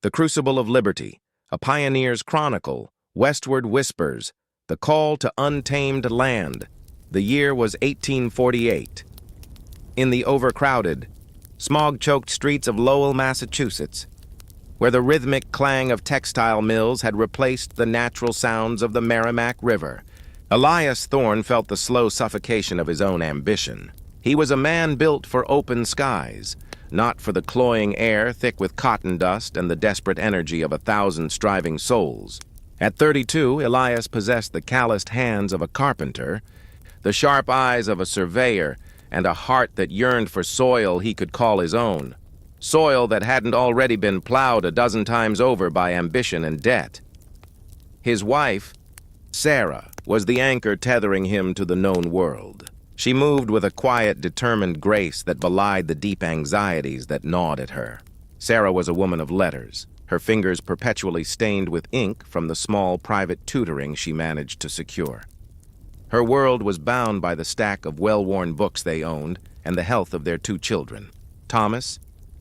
The Crucible of Liberty, A Pioneer's Chronicle, Westward Whispers, The Call to Untamed Land. The year was 1848. In the overcrowded, smog-choked streets of Lowell, Massachusetts, where the rhythmic clang of textile mills had replaced the natural sounds of the Merrimack River, Elias Thorne felt the slow suffocation of his own ambition. He was a man built for open skies, not for the cloying air thick with cotton dust and the desperate energy of 1,000 striving souls. At 32, Elias possessed the calloused hands of a carpenter, the sharp eyes of a surveyor, and a heart that yearned for soil he could call his own, soil that hadn't already been plowed a dozen times over by ambition and debt. His wife, Sarah, was the anchor tethering him to the known world. She moved with a quiet, determined grace that belied the deep anxieties that gnawed at her. Sarah was a woman of letters, her fingers perpetually stained with ink from the small private tutoring she managed to secure. Her world was bound by the stack of well-worn books they owned and the health of their 2 children. Thomas,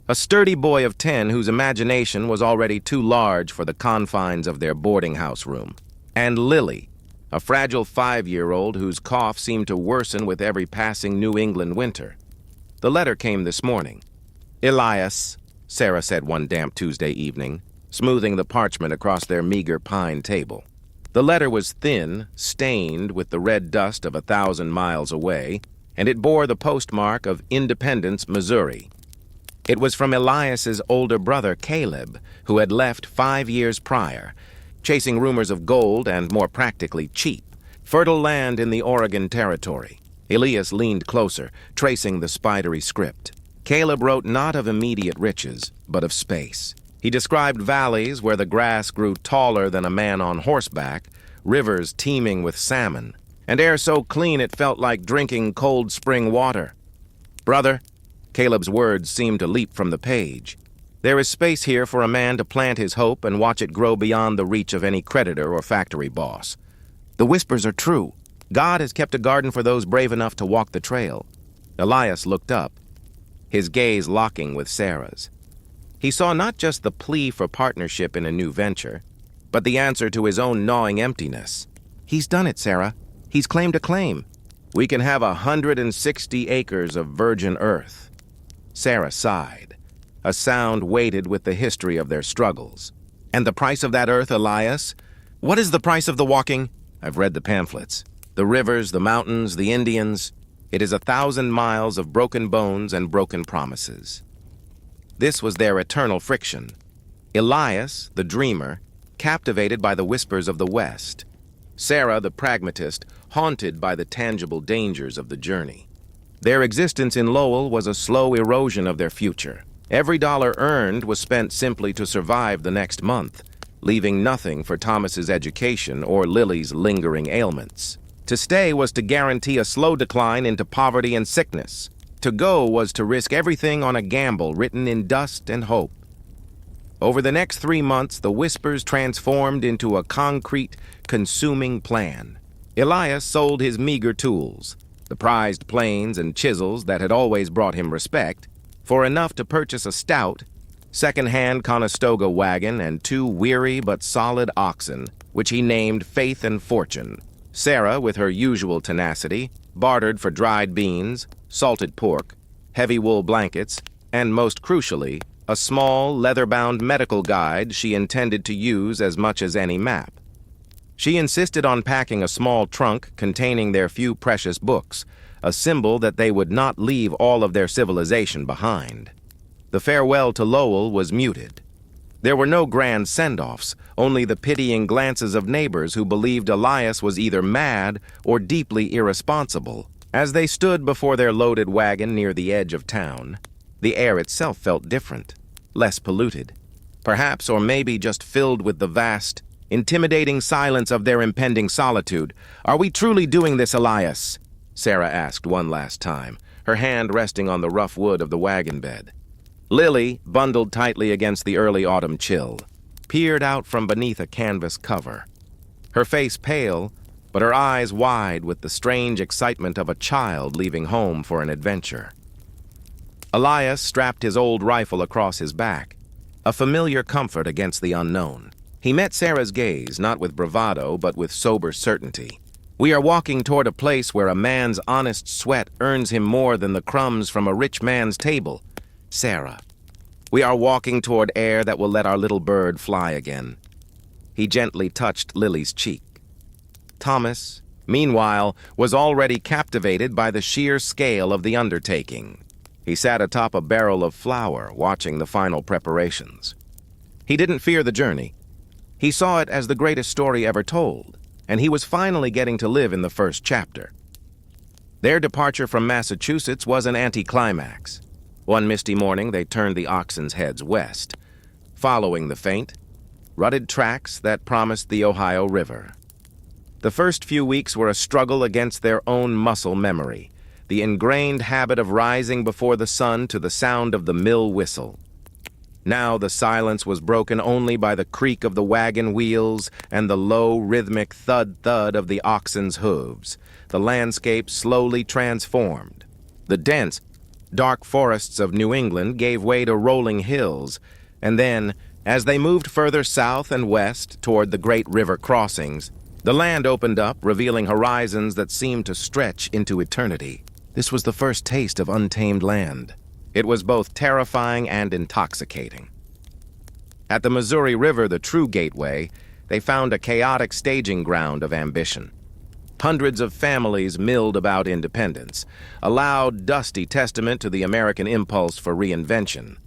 a sturdy boy of 10 whose imagination was already too large for the confines of their boarding house room, and Lily, a fragile 5-year-old whose cough seemed to worsen with every passing New England winter. The letter came this morning. "Elias," Sarah said one damp Tuesday evening, smoothing the parchment across their meager pine table. The letter was thin, stained with the red dust of 1,000 miles away, and it bore the postmark of Independence, Missouri. It was from Elias's older brother, Caleb, who had left 5 years prior, chasing rumors of gold and, more practically, cheap, fertile land in the Oregon Territory. Elias leaned closer, tracing the spidery script. Caleb wrote not of immediate riches, but of space. He described valleys where the grass grew taller than a man on horseback, rivers teeming with salmon, and air so clean it felt like drinking cold spring water. "Brother," Caleb's words seemed to leap from the page, "there is space here for a man to plant his hope and watch it grow beyond the reach of any creditor or factory boss. The whispers are true. God has kept a garden for those brave enough to walk the trail." Elias looked up, his gaze locking with Sarah's. He saw not just the plea for partnership in a new venture, but the answer to his own gnawing emptiness. "He's done it, Sarah. He's claimed a claim. We can have 160 acres of virgin earth." Sarah sighed, a sound weighted with the history of their struggles. "And the price of that earth, Elias? What is the price of the walking?" "I've read the pamphlets. The rivers, the mountains, the Indians. It is 1,000 miles of broken bones and broken promises." This was their eternal friction. Elias, the dreamer, captivated by the whispers of the West. Sarah, the pragmatist, haunted by the tangible dangers of the journey. Their existence in Lowell was a slow erosion of their future. Every dollar earned was spent simply to survive the next month, leaving nothing for Thomas's education or Lily's lingering ailments. To stay was to guarantee a slow decline into poverty and sickness. To go was to risk everything on a gamble written in dust and hope. Over the next 3 months, the whispers transformed into a concrete, consuming plan. Elias sold his meager tools, the prized planes and chisels that had always brought him respect, for enough to purchase a stout, second-hand Conestoga wagon and 2 weary but solid oxen, which he named Faith and Fortune. Sarah, with her usual tenacity, bartered for dried beans, salted pork, heavy wool blankets, and most crucially, a small, leather-bound medical guide she intended to use as much as any map. She insisted on packing a small trunk containing their few precious books, a symbol that they would not leave all of their civilization behind. The farewell to Lowell was muted. There were no grand send-offs, only the pitying glances of neighbors who believed Elias was either mad or deeply irresponsible. As they stood before their loaded wagon near the edge of town, the air itself felt different, less polluted, perhaps or maybe just filled with the vast, intimidating silence of their impending solitude. "Are we truly doing this, Elias?" Sarah asked one last time, her hand resting on the rough wood of the wagon bed. Lily, bundled tightly against the early autumn chill, peered out from beneath a canvas cover, her face pale, but her eyes wide with the strange excitement of a child leaving home for an adventure. Elias strapped his old rifle across his back, a familiar comfort against the unknown. He met Sarah's gaze, not with bravado, but with sober certainty. "We are walking toward a place where a man's honest sweat earns him more than the crumbs from a rich man's table. Sarah, we are walking toward air that will let our little bird fly again." He gently touched Lily's cheek. Thomas, meanwhile, was already captivated by the sheer scale of the undertaking. He sat atop a barrel of flour, watching the final preparations. He didn't fear the journey. He saw it as the greatest story ever told, and he was finally getting to live in the first chapter. Their departure from Massachusetts was an anticlimax. One misty morning, they turned the oxen's heads west, following the faint, rutted tracks that promised the Ohio River. The first few weeks were a struggle against their own muscle memory, the ingrained habit of rising before the sun to the sound of the mill whistle. Now the silence was broken only by the creak of the wagon wheels and the low, rhythmic thud-thud of the oxen's hooves. The landscape slowly transformed. The dense, dark forests of New England gave way to rolling hills, and then, as they moved further south and west toward the great river crossings, the land opened up, revealing horizons that seemed to stretch into eternity. This was the first taste of untamed land. It was both terrifying and intoxicating. At the Missouri River, the true gateway, they found a chaotic staging ground of ambition. Hundreds of families milled about independence, a loud, dusty testament to the American impulse for reinvention.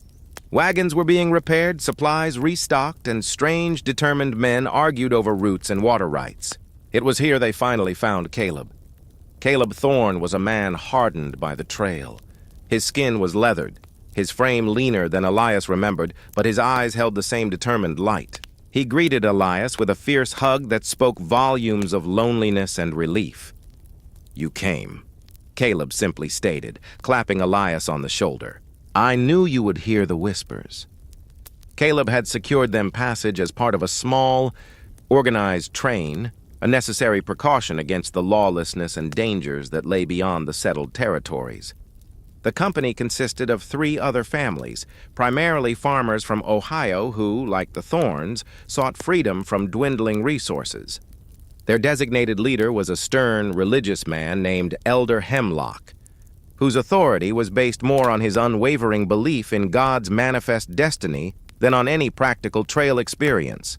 Wagons were being repaired, supplies restocked, and strange, determined men argued over routes and water rights. It was here they finally found Caleb. Caleb Thorne was a man hardened by the trail. His skin was leathered, his frame leaner than Elias remembered, but his eyes held the same determined light. He greeted Elias with a fierce hug that spoke volumes of loneliness and relief. "You came," Caleb simply stated, clapping Elias on the shoulder. "I knew you would hear the whispers." Caleb had secured them passage as part of a small, organized train, a necessary precaution against the lawlessness and dangers that lay beyond the settled territories. The company consisted of 3 other families, primarily farmers from Ohio who, like the Thornes, sought freedom from dwindling resources. Their designated leader was a stern, religious man named Elder Hemlock, whose authority was based more on his unwavering belief in God's manifest destiny than on any practical trail experience.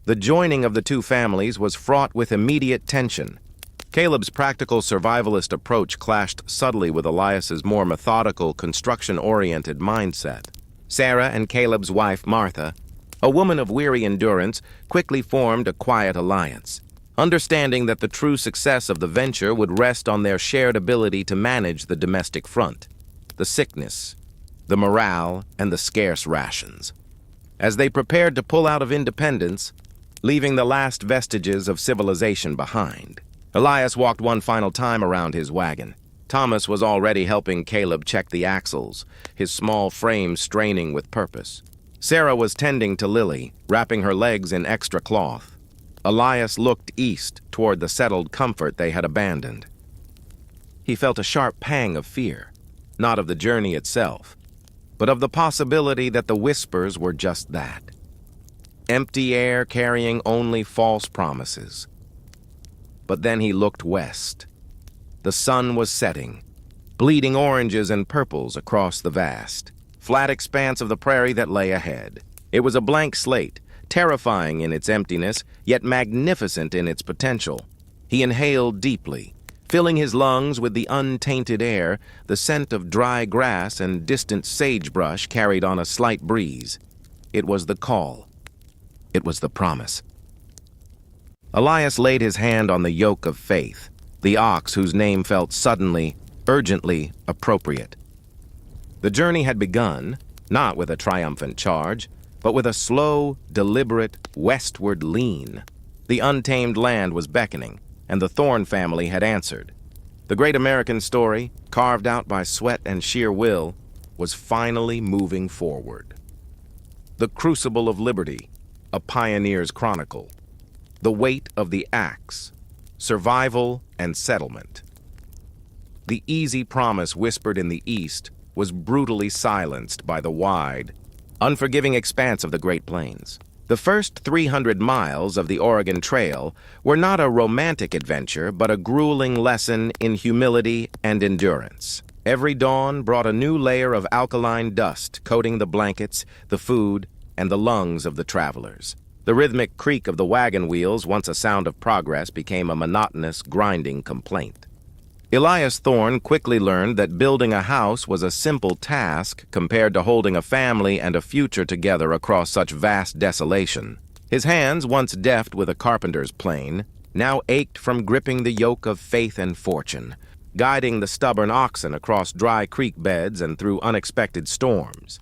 The joining of the 2 families was fraught with immediate tension. Caleb's practical survivalist approach clashed subtly with Elias's more methodical, construction-oriented mindset. Sarah and Caleb's wife, Martha, a woman of weary endurance, quickly formed a quiet alliance, understanding that the true success of the venture would rest on their shared ability to manage the domestic front, the sickness, the morale, and the scarce rations. As they prepared to pull out of independence, leaving the last vestiges of civilization behind, Elias walked one final time around his wagon. Thomas was already helping Caleb check the axles, his small frame straining with purpose. Sarah was tending to Lily, wrapping her legs in extra cloth. Elias looked east toward the settled comfort they had abandoned. He felt a sharp pang of fear, not of the journey itself, but of the possibility that the whispers were just that. Empty air carrying only false promises. But then he looked west. The sun was setting, bleeding oranges and purples across the vast, flat expanse of the prairie that lay ahead. It was a blank slate, terrifying in its emptiness, yet magnificent in its potential. He inhaled deeply, filling his lungs with the untainted air, the scent of dry grass and distant sagebrush carried on a slight breeze. It was the call. It was the promise. Elias laid his hand on the yoke of faith, the ox whose name felt suddenly, urgently appropriate. The journey had begun, not with a triumphant charge, but with a slow, deliberate, westward lean. The untamed land was beckoning, and the Thorne family had answered. The great American story, carved out by sweat and sheer will, was finally moving forward. The Crucible of Liberty, a pioneer's chronicle. The weight of the axe, survival and settlement. The easy promise whispered in the east was brutally silenced by the wide, unforgiving expanse of the Great Plains. The first 300 miles of the Oregon Trail were not a romantic adventure, but a grueling lesson in humility and endurance. Every dawn brought a new layer of alkaline dust, coating the blankets, the food, and the lungs of the travelers. The rhythmic creak of the wagon wheels, once a sound of progress, became a monotonous, grinding complaint. Elias Thorne quickly learned that building a house was a simple task compared to holding a family and a future together across such vast desolation. His hands, once deft with a carpenter's plane, now ached from gripping the yoke of faith and fortune, guiding the stubborn oxen across dry creek beds and through unexpected storms.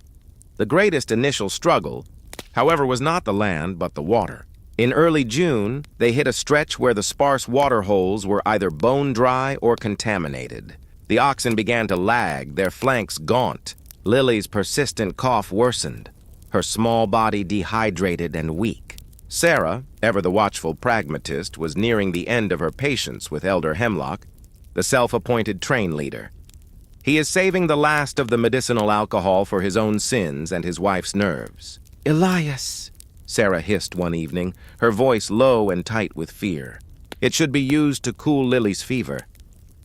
The greatest initial struggle, however, was not the land but the water. In early June, they hit a stretch where the sparse water holes were either bone dry or contaminated. The oxen began to lag, their flanks gaunt. Lily's persistent cough worsened, her small body dehydrated and weak. Sarah, ever the watchful pragmatist, was nearing the end of her patience with Elder Hemlock, the self-appointed train leader. He is saving the last of the medicinal alcohol for his own sins and his wife's nerves. "Elias," Sarah hissed one evening, her voice low and tight with fear. "It should be used to cool Lily's fever.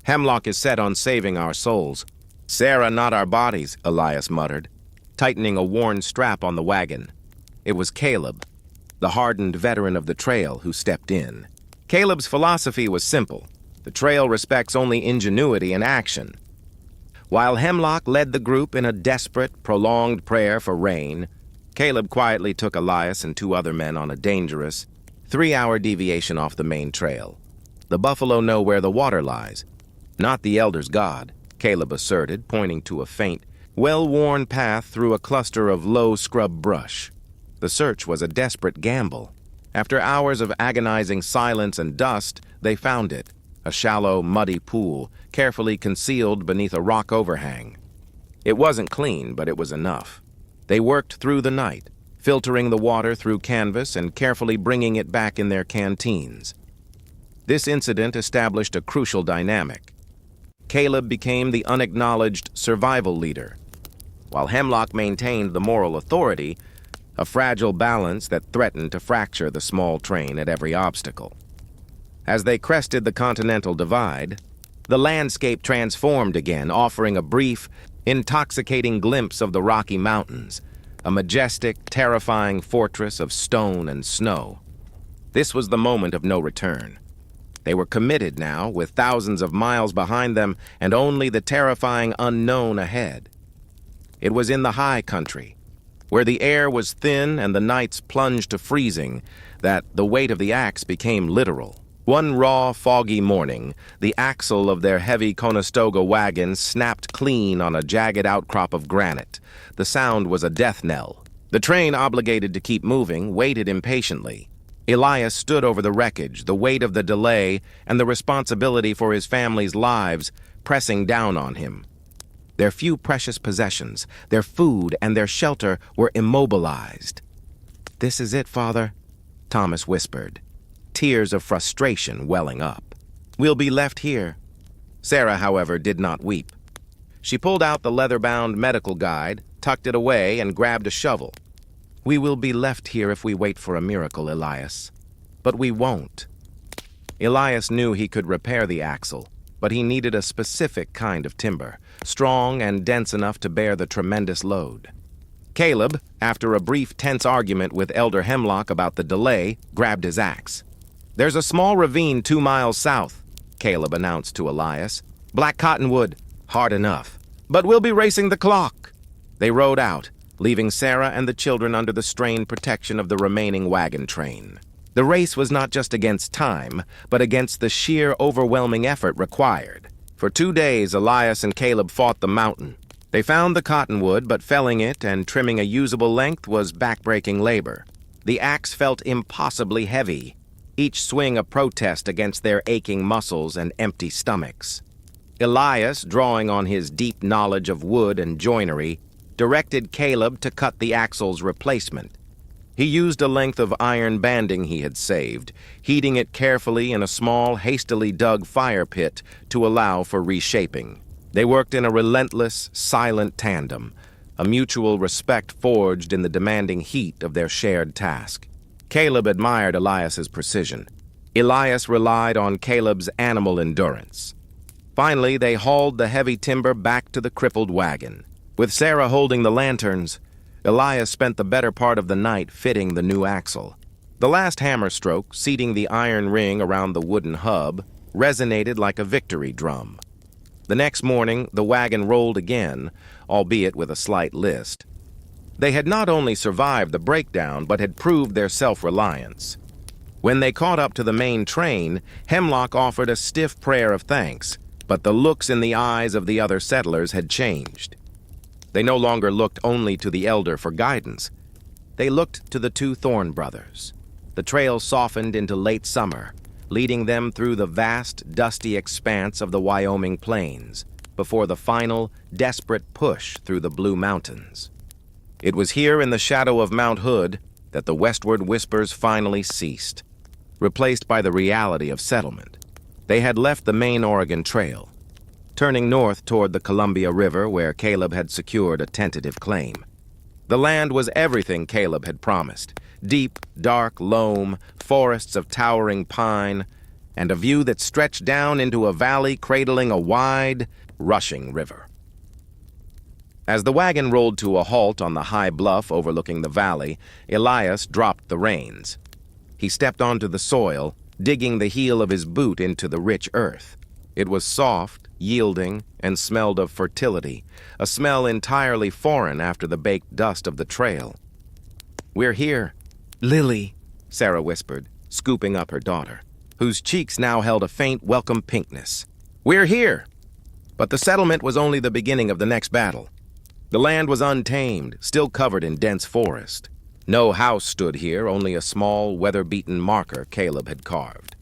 Hemlock is set on saving our souls." "Sarah, not our bodies," Elias muttered, tightening a worn strap on the wagon. It was Caleb, the hardened veteran of the trail, who stepped in. Caleb's philosophy was simple. The trail respects only ingenuity and action. While Hemlock led the group in a desperate, prolonged prayer for rain, Caleb quietly took Elias and 2 other men on a dangerous, 3-hour deviation off the main trail. "The buffalo know where the water lies, not the elder's God," Caleb asserted, pointing to a faint, well-worn path through a cluster of low scrub brush. The search was a desperate gamble. After hours of agonizing silence and dust, they found it, a shallow, muddy pool, carefully concealed beneath a rock overhang. It wasn't clean, but it was enough. They worked through the night, filtering the water through canvas and carefully bringing it back in their canteens. This incident established a crucial dynamic. Caleb became the unacknowledged survival leader, while Hemlock maintained the moral authority, a fragile balance that threatened to fracture the small train at every obstacle. As they crested the Continental Divide, the landscape transformed again, offering a brief, intoxicating glimpse of the Rocky Mountains, a majestic, terrifying fortress of stone and snow. This was the moment of no return. They were committed now, with thousands of miles behind them and only the terrifying unknown ahead. It was in the high country, where the air was thin and the nights plunged to freezing, that the weight of the axe became literal. One raw, foggy morning, the axle of their heavy Conestoga wagon snapped clean on a jagged outcrop of granite. The sound was a death knell. The train, obligated to keep moving, waited impatiently. Elias stood over the wreckage, the weight of the delay and the responsibility for his family's lives pressing down on him. Their few precious possessions, their food and their shelter, were immobilized. "This is it, Father," Thomas whispered, tears of frustration welling up. "We'll be left here." Sarah, however, did not weep. She pulled out the leather-bound medical guide, tucked it away, and grabbed a shovel. "We will be left here if we wait for a miracle, Elias. But we won't." Elias knew he could repair the axle, but he needed a specific kind of timber, strong and dense enough to bear the tremendous load. Caleb, after a brief tense argument with Elder Hemlock about the delay, grabbed his axe. "There's a small ravine 2 miles south," Caleb announced to Elias. "Black cottonwood, hard enough. But we'll be racing the clock." They rode out, leaving Sarah and the children under the strained protection of the remaining wagon train. The race was not just against time, but against the sheer, overwhelming effort required. For 2 days, Elias and Caleb fought the mountain. They found the cottonwood, but felling it and trimming a usable length was backbreaking labor. The axe felt impossibly heavy, each swing a protest against their aching muscles and empty stomachs. Elias, drawing on his deep knowledge of wood and joinery, directed Caleb to cut the axle's replacement. He used a length of iron banding he had saved, heating it carefully in a small, hastily dug fire pit to allow for reshaping. They worked in a relentless, silent tandem, a mutual respect forged in the demanding heat of their shared task. Caleb admired Elias's precision. Elias relied on Caleb's animal endurance. Finally, they hauled the heavy timber back to the crippled wagon. With Sarah holding the lanterns, Elias spent the better part of the night fitting the new axle. The last hammer stroke, seating the iron ring around the wooden hub, resonated like a victory drum. The next morning, the wagon rolled again, albeit with a slight list. They had not only survived the breakdown, but had proved their self-reliance. When they caught up to the main train, Hemlock offered a stiff prayer of thanks, but the looks in the eyes of the other settlers had changed. They no longer looked only to the elder for guidance. They looked to the two Thorne brothers. The trail softened into late summer, leading them through the vast, dusty expanse of the Wyoming plains, before the final, desperate push through the Blue Mountains. It was here in the shadow of Mount Hood that the westward whispers finally ceased, replaced by the reality of settlement. They had left the main Oregon Trail, turning north toward the Columbia River where Caleb had secured a tentative claim. The land was everything Caleb had promised: deep, dark loam, forests of towering pine, and a view that stretched down into a valley cradling a wide, rushing river. As the wagon rolled to a halt on the high bluff overlooking the valley, Elias dropped the reins. He stepped onto the soil, digging the heel of his boot into the rich earth. It was soft, yielding, and smelled of fertility, a smell entirely foreign after the baked dust of the trail. "We're here, Lily," Sarah whispered, scooping up her daughter, whose cheeks now held a faint, welcome pinkness. "We're here!" But the settlement was only the beginning of the next battle. The land was untamed, still covered in dense forest. No house stood here, only a small, weather-beaten marker Caleb had carved.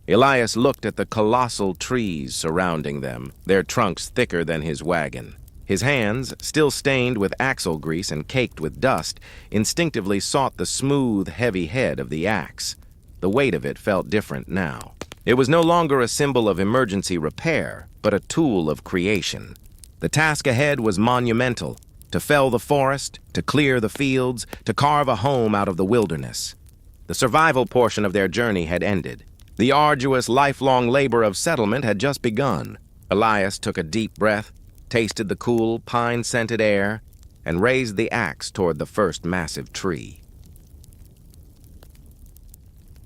Elias looked at the colossal trees surrounding them, their trunks thicker than his wagon. His hands, still stained with axle grease and caked with dust, instinctively sought the smooth, heavy head of the axe. The weight of it felt different now. It was no longer a symbol of emergency repair, but a tool of creation. The task ahead was monumental: to fell the forest, to clear the fields, to carve a home out of the wilderness. The survival portion of their journey had ended. The arduous, lifelong labor of settlement had just begun. Elias took a deep breath, tasted the cool, pine-scented air, and raised the axe toward the first massive tree.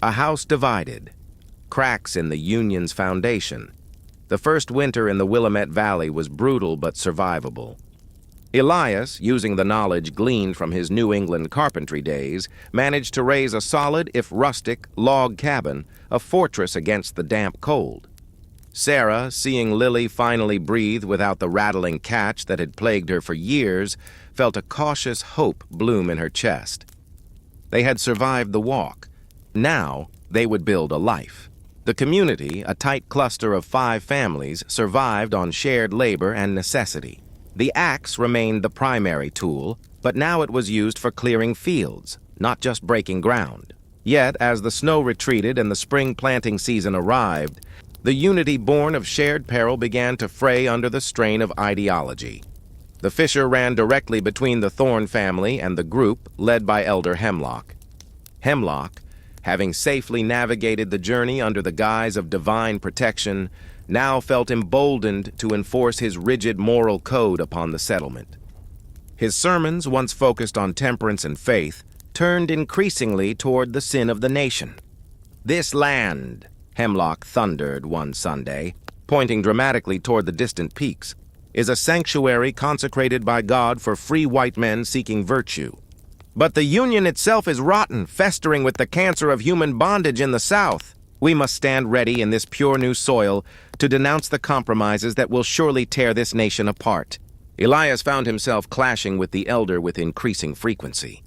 A house divided, cracks in the Union's foundation. The first winter in the Willamette Valley was brutal but survivable. Elias, using the knowledge gleaned from his New England carpentry days, managed to raise a solid, if rustic, log cabin, a fortress against the damp cold. Sarah, seeing Lily finally breathe without the rattling catch that had plagued her for years, felt a cautious hope bloom in her chest. They had survived the walk. Now they would build a life. The community, a tight cluster of 5 families, survived on shared labor and necessity. The axe remained the primary tool, but now it was used for clearing fields, not just breaking ground. Yet, as the snow retreated and the spring planting season arrived, the unity born of shared peril began to fray under the strain of ideology. The fissure ran directly between the Thorne family and the group led by Elder Hemlock. Hemlock, having safely navigated the journey under the guise of divine protection, now felt emboldened to enforce his rigid moral code upon the settlement. His sermons, once focused on temperance and faith, turned increasingly toward the sin of the nation. "This land," Hemlock thundered one Sunday, pointing dramatically toward the distant peaks, "is a sanctuary consecrated by God for free white men seeking virtue. But the Union itself is rotten, festering with the cancer of human bondage in the South. We must stand ready in this pure new soil to denounce the compromises that will surely tear this nation apart." Elias found himself clashing with the elder with increasing frequency,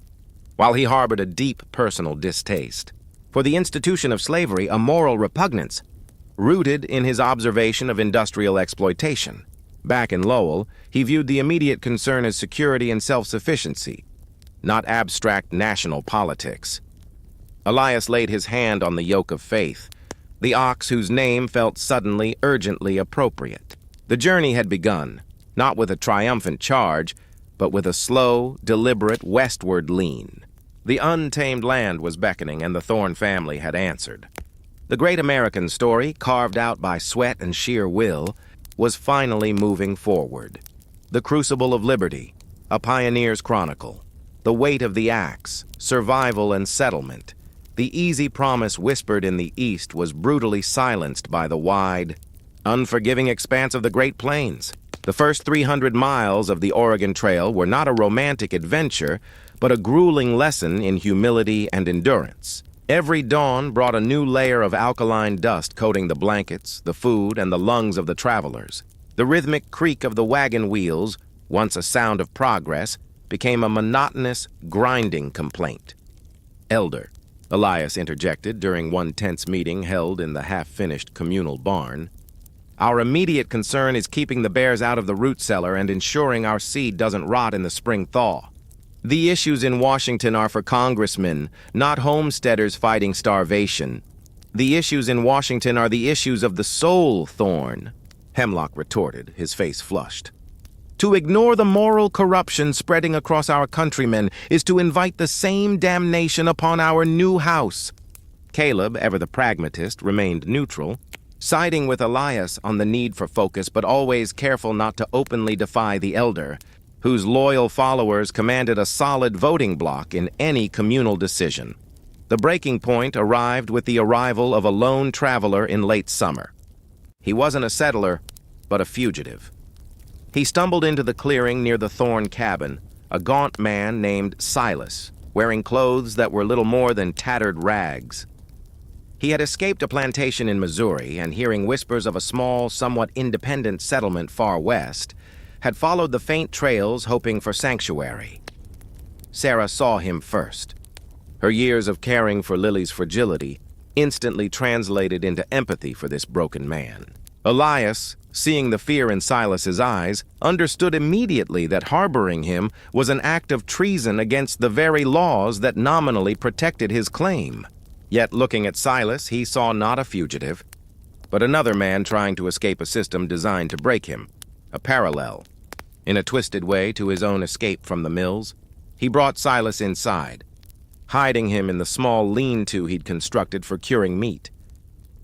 while he harbored a deep personal distaste for the institution of slavery, a moral repugnance rooted in his observation of industrial exploitation. Back in Lowell, he viewed the immediate concern as security and self-sufficiency, not abstract national politics. Elias laid his hand on the yoke of faith, the ox whose name felt suddenly, urgently appropriate. The journey had begun, not with a triumphant charge, but with a slow, deliberate westward lean. The untamed land was beckoning, and the Thorne family had answered. The great American story, carved out by sweat and sheer will, was finally moving forward. The Crucible of Liberty, a pioneer's chronicle. The weight of the axe, survival and settlement. The easy promise whispered in the east was brutally silenced by the wide, unforgiving expanse of the Great Plains. The first 300 miles of the Oregon Trail were not a romantic adventure, but a grueling lesson in humility and endurance. Every dawn brought a new layer of alkaline dust coating the blankets, the food, and the lungs of the travelers. The rhythmic creak of the wagon wheels, once a sound of progress, became a monotonous, grinding complaint. "Elder," Elias interjected during one tense meeting held in the half-finished communal barn, "our immediate concern is keeping the bears out of the root cellar and ensuring our seed doesn't rot in the spring thaw. The issues in Washington are for congressmen, not homesteaders fighting starvation. The issues in Washington are the issues of the soul, Thorne," Hemlock retorted, his face flushed. "To ignore the moral corruption spreading across our countrymen is to invite the same damnation upon our new house." Caleb, ever the pragmatist, remained neutral, siding with Elias on the need for focus, but always careful not to openly defy the elder, whose loyal followers commanded a solid voting bloc in any communal decision. The breaking point arrived with the arrival of a lone traveler in late summer. He wasn't a settler, but a fugitive. He stumbled into the clearing near the Thorne cabin, a gaunt man named Silas, wearing clothes that were little more than tattered rags. He had escaped a plantation in Missouri, and hearing whispers of a small, somewhat independent settlement far west, had followed the faint trails hoping for sanctuary. Sarah saw him first. Her years of caring for Lily's fragility instantly translated into empathy for this broken man. Elias, seeing the fear in Silas's eyes, understood immediately that harboring him was an act of treason against the very laws that nominally protected his claim. Yet looking at Silas, he saw not a fugitive, but another man trying to escape a system designed to break him. A parallel. In a twisted way to his own escape from the mills, he brought Silas inside, hiding him in the small lean-to he'd constructed for curing meat.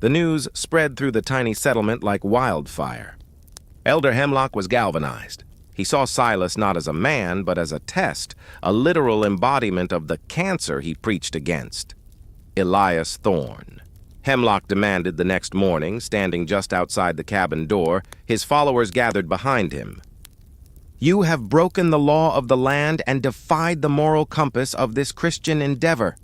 The news spread through the tiny settlement like wildfire. Elder Hemlock was galvanized. He saw Silas not as a man, but as a test, a literal embodiment of the cancer he preached against. Elias Thorne. Hemlock demanded the next morning, standing just outside the cabin door, his followers gathered behind him. "You have broken the law of the land and defied the moral compass of this Christian endeavor.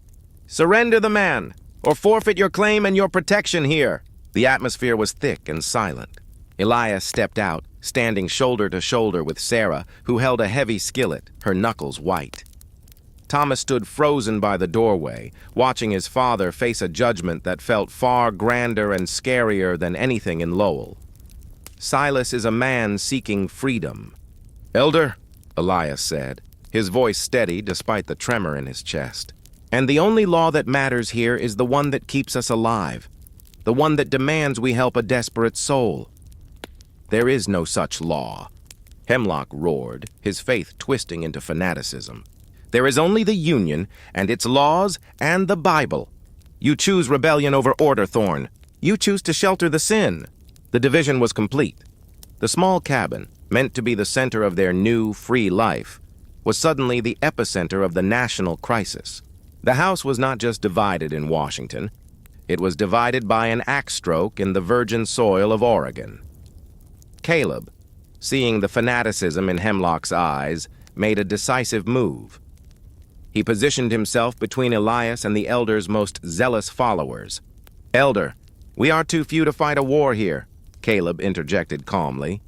Surrender the man, or forfeit your claim and your protection here." The atmosphere was thick and silent. Elias stepped out, standing shoulder to shoulder with Sarah, who held a heavy skillet, her knuckles white. Thomas stood frozen by the doorway, watching his father face a judgment that felt far grander and scarier than anything in Lowell. Silas is a man seeking freedom. "Elder," Elias said, his voice steady despite the tremor in his chest. "And the only law that matters here is the one that keeps us alive, the one that demands we help a desperate soul." "There is no such law," Hemlock roared, his faith twisting into fanaticism. "There is only the Union and its laws and the Bible. You choose rebellion over order, Thorne. You choose to shelter the sin." The division was complete. The small cabin, meant to be the center of their new, free life, was suddenly the epicenter of the national crisis. The house was not just divided in Washington. It was divided by an axe stroke in the virgin soil of Oregon. Caleb, seeing the fanaticism in Hemlock's eyes, made a decisive move. He positioned himself between Elias and the elder's most zealous followers. "Elder, we are too few to fight a war here," Caleb interjected calmly.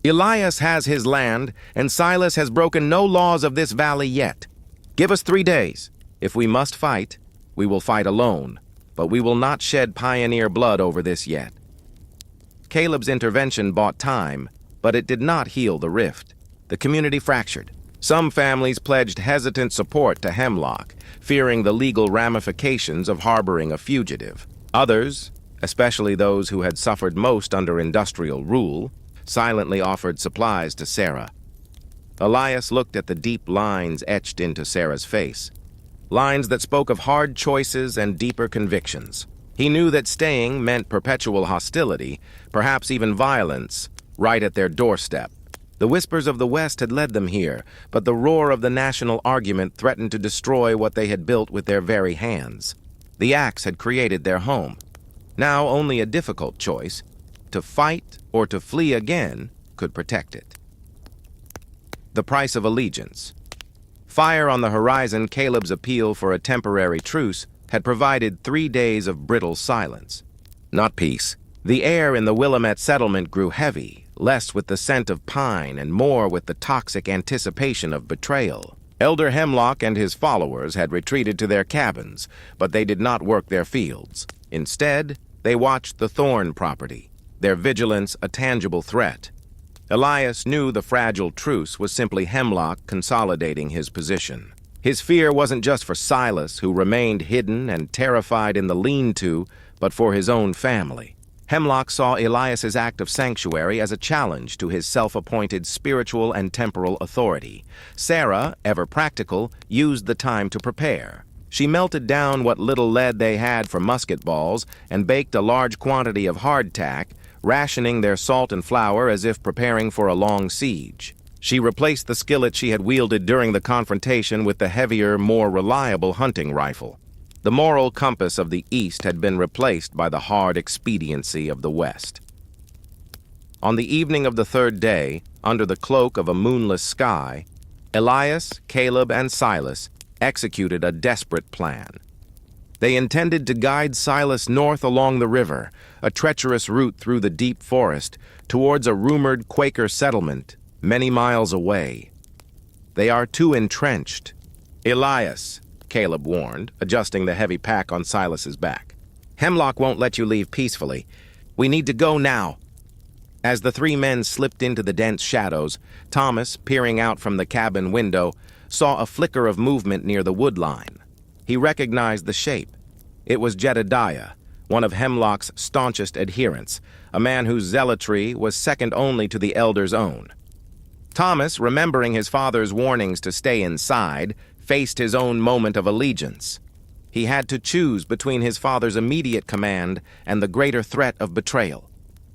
"Elias has his land, and Silas has broken no laws of this valley yet. Give us 3 days. If we must fight, we will fight alone, but we will not shed pioneer blood over this yet." Caleb's intervention bought time, but it did not heal the rift. The community fractured. Some families pledged hesitant support to Hemlock, fearing the legal ramifications of harboring a fugitive. Others, especially those who had suffered most under industrial rule, silently offered supplies to Sarah. Elias looked at the deep lines etched into Sarah's face. Lines that spoke of hard choices and deeper convictions. He knew that staying meant perpetual hostility, perhaps even violence, right at their doorstep. The whispers of the West had led them here, but the roar of the national argument threatened to destroy what they had built with their very hands. The axe had created their home. Now only a difficult choice, to fight or to flee again, could protect it. The price of allegiance. Fire on the horizon, Caleb's appeal for a temporary truce had provided 3 days of brittle silence. Not peace. The air in the Willamette settlement grew heavy, less with the scent of pine and more with the toxic anticipation of betrayal. Elder Hemlock and his followers had retreated to their cabins, but they did not work their fields. Instead, they watched the Thorn property, their vigilance a tangible threat. Elias knew the fragile truce was simply Hemlock consolidating his position. His fear wasn't just for Silas, who remained hidden and terrified in the lean-to, but for his own family. Hemlock saw Elias's act of sanctuary as a challenge to his self-appointed spiritual and temporal authority. Sarah, ever practical, used the time to prepare. She melted down what little lead they had for musket balls and baked a large quantity of hardtack, rationing their salt and flour as if preparing for a long siege. She replaced the skillet she had wielded during the confrontation with the heavier, more reliable hunting rifle. The moral compass of the East had been replaced by the hard expediency of the West. On the evening of the 3rd day, under the cloak of a moonless sky, Elias, Caleb, and Silas executed a desperate plan. They intended to guide Silas north along the river, a treacherous route through the deep forest, towards a rumored Quaker settlement many miles away. They are too entrenched. Elias, Caleb warned, adjusting the heavy pack on Silas's back. Hemlock won't let you leave peacefully. We need to go now. As the 3 men slipped into the dense shadows, Thomas, peering out from the cabin window, saw a flicker of movement near the wood line. He recognized the shape. It was Jedediah, one of Hemlock's staunchest adherents, a man whose zealotry was second only to the elder's own. Thomas, remembering his father's warnings to stay inside, faced his own moment of allegiance. He had to choose between his father's immediate command and the greater threat of betrayal.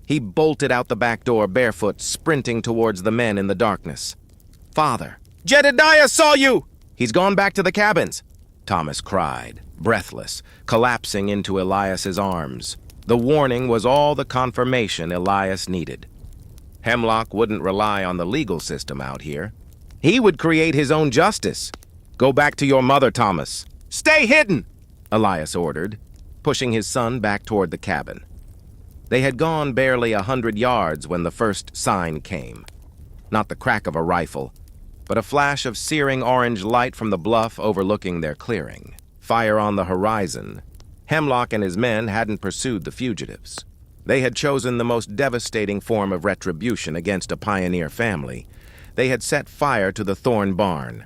He bolted out the back door barefoot, sprinting towards the men in the darkness. "Father, Jedediah saw you!" "He's gone back to the cabins," Thomas cried, breathless, collapsing into Elias's arms. The warning was all the confirmation Elias needed. Hemlock wouldn't rely on the legal system out here. He would create his own justice. "Go back to your mother, Thomas." "Stay hidden," Elias ordered, pushing his son back toward the cabin. They had gone barely 100 yards when the first sign came. Not the crack of a rifle, but a flash of searing orange light from the bluff overlooking their clearing. Fire on the horizon. Hemlock and his men hadn't pursued the fugitives. They had chosen the most devastating form of retribution against a pioneer family. They had set fire to the Thorn barn.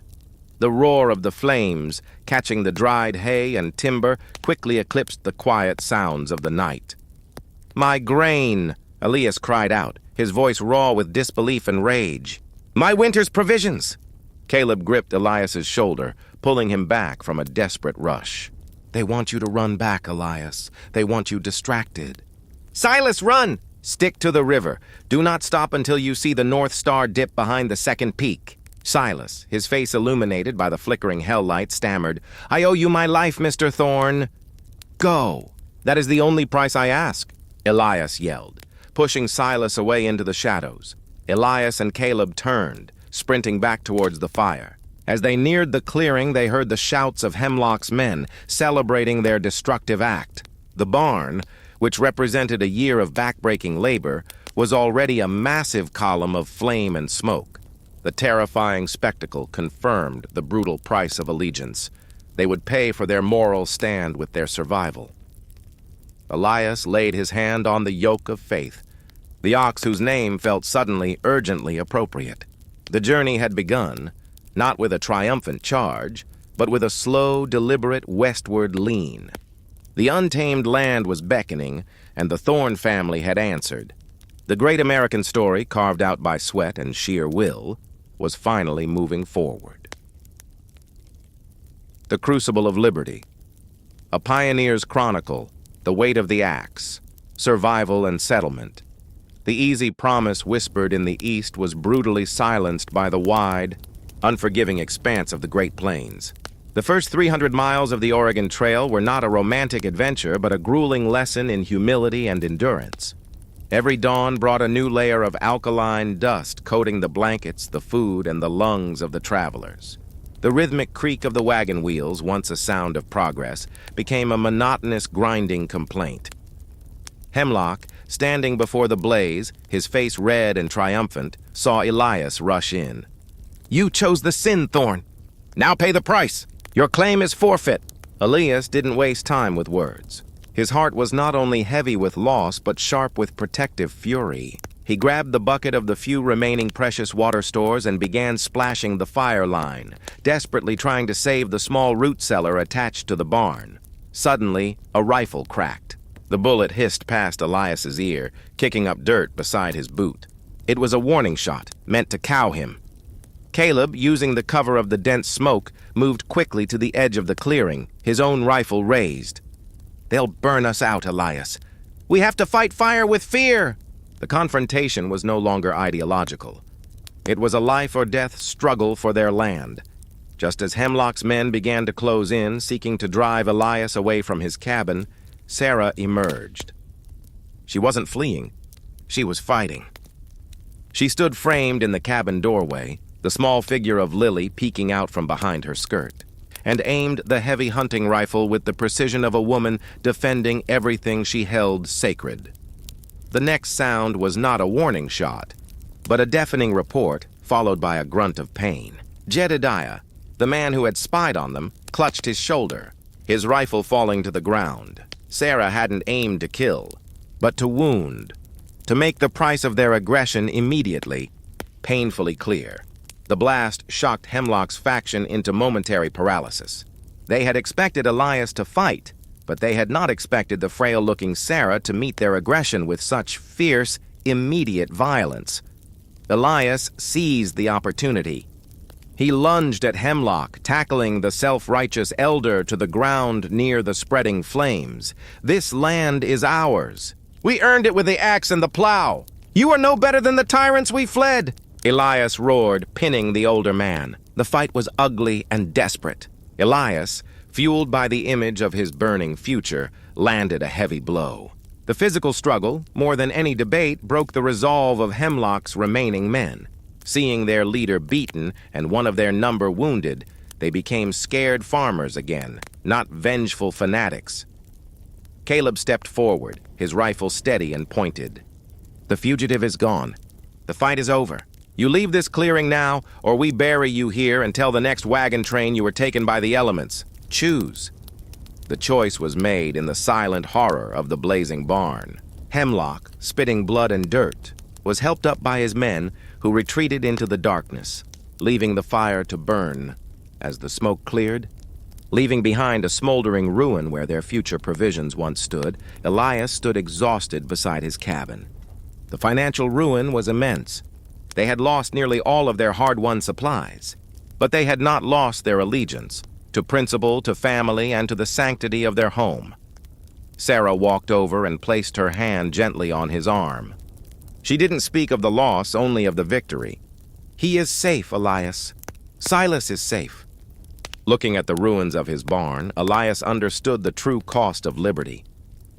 The roar of the flames, catching the dried hay and timber, quickly eclipsed the quiet sounds of the night. "My grain!" Elias cried out, his voice raw with disbelief and rage. "My winter's provisions!" Caleb gripped Elias's shoulder, pulling him back from a desperate rush. "They want you to run back, Elias. They want you distracted." "Silas, run! Stick to the river. Do not stop until you see the North Star dip behind the second peak." Silas, his face illuminated by the flickering hell light, stammered, "I owe you my life, Mr. Thorn." "Go. That is the only price I ask," Elias yelled, pushing Silas away into the shadows. Elias and Caleb turned, sprinting back towards the fire. As they neared the clearing, they heard the shouts of Hemlock's men, celebrating their destructive act. The barn, which represented a year of backbreaking labor, was already a massive column of flame and smoke. The terrifying spectacle confirmed the brutal price of allegiance. They would pay for their moral stand with their survival. Elias laid his hand on the yoke of faith, the ox whose name felt suddenly urgently appropriate. The journey had begun, not with a triumphant charge, but with a slow, deliberate westward lean. The untamed land was beckoning, and the Thorn family had answered. The great American story, carved out by sweat and sheer will, was finally moving forward. The Crucible of Liberty. A pioneer's chronicle, the weight of the axe, survival and settlement. The easy promise whispered in the east was brutally silenced by the wide, unforgiving expanse of the Great Plains. The first 300 miles of the Oregon Trail were not a romantic adventure, but a grueling lesson in humility and endurance. Every dawn brought a new layer of alkaline dust coating the blankets, the food, and the lungs of the travelers. The rhythmic creak of the wagon wheels, once a sound of progress, became a monotonous grinding complaint. Hemlock, standing before the blaze, his face red and triumphant, saw Elias rush in. "You chose the sin thorn. Now pay the price. Your claim is forfeit." Elias didn't waste time with words. His heart was not only heavy with loss, but sharp with protective fury. He grabbed the bucket of the few remaining precious water stores and began splashing the fire line, desperately trying to save the small root cellar attached to the barn. Suddenly, a rifle cracked. The bullet hissed past Elias's ear, kicking up dirt beside his boot. It was a warning shot, meant to cow him. Caleb, using the cover of the dense smoke, moved quickly to the edge of the clearing, his own rifle raised. "They'll burn us out, Elias. We have to fight fire with fear." The confrontation was no longer ideological. It was a life-or-death struggle for their land. Just as Hemlock's men began to close in, seeking to drive Elias away from his cabin, Sarah emerged. She wasn't fleeing. She was fighting. She stood framed in the cabin doorway, the small figure of Lily peeking out from behind her skirt, and aimed the heavy hunting rifle with the precision of a woman defending everything she held sacred. The next sound was not a warning shot, but a deafening report, followed by a grunt of pain. Jedediah, the man who had spied on them, clutched his shoulder, his rifle falling to the ground. Sarah hadn't aimed to kill, but to wound, to make the price of their aggression immediately, painfully clear. The blast shocked Hemlock's faction into momentary paralysis. They had expected Elias to fight, but they had not expected the frail-looking Sarah to meet their aggression with such fierce, immediate violence. Elias seized the opportunity. He lunged at Hemlock, tackling the self-righteous elder to the ground near the spreading flames. "This land is ours. We earned it with the axe and the plow. You are no better than the tyrants we fled," Elias roared, pinning the older man. The fight was ugly and desperate. Elias, fueled by the image of his burning future, landed a heavy blow. The physical struggle, more than any debate, broke the resolve of Hemlock's remaining men. Seeing their leader beaten and one of their number wounded, they became scared farmers again, not vengeful fanatics. Caleb stepped forward, his rifle steady and pointed. "The fugitive is gone. The fight is over. You leave this clearing now, or we bury you here and tell the next wagon train you were taken by the elements. Choose." The choice was made in the silent horror of the blazing barn. Hemlock, spitting blood and dirt, was helped up by his men, who retreated into the darkness, leaving the fire to burn. As the smoke cleared, leaving behind a smoldering ruin where their future provisions once stood, Elias stood exhausted beside his cabin. The financial ruin was immense. They had lost nearly all of their hard-won supplies, but they had not lost their allegiance to principle, to family, and to the sanctity of their home. Sarah walked over and placed her hand gently on his arm. She didn't speak of the loss, only of the victory. "He is safe, Elias. Silas is safe." Looking at the ruins of his barn, Elias understood the true cost of liberty.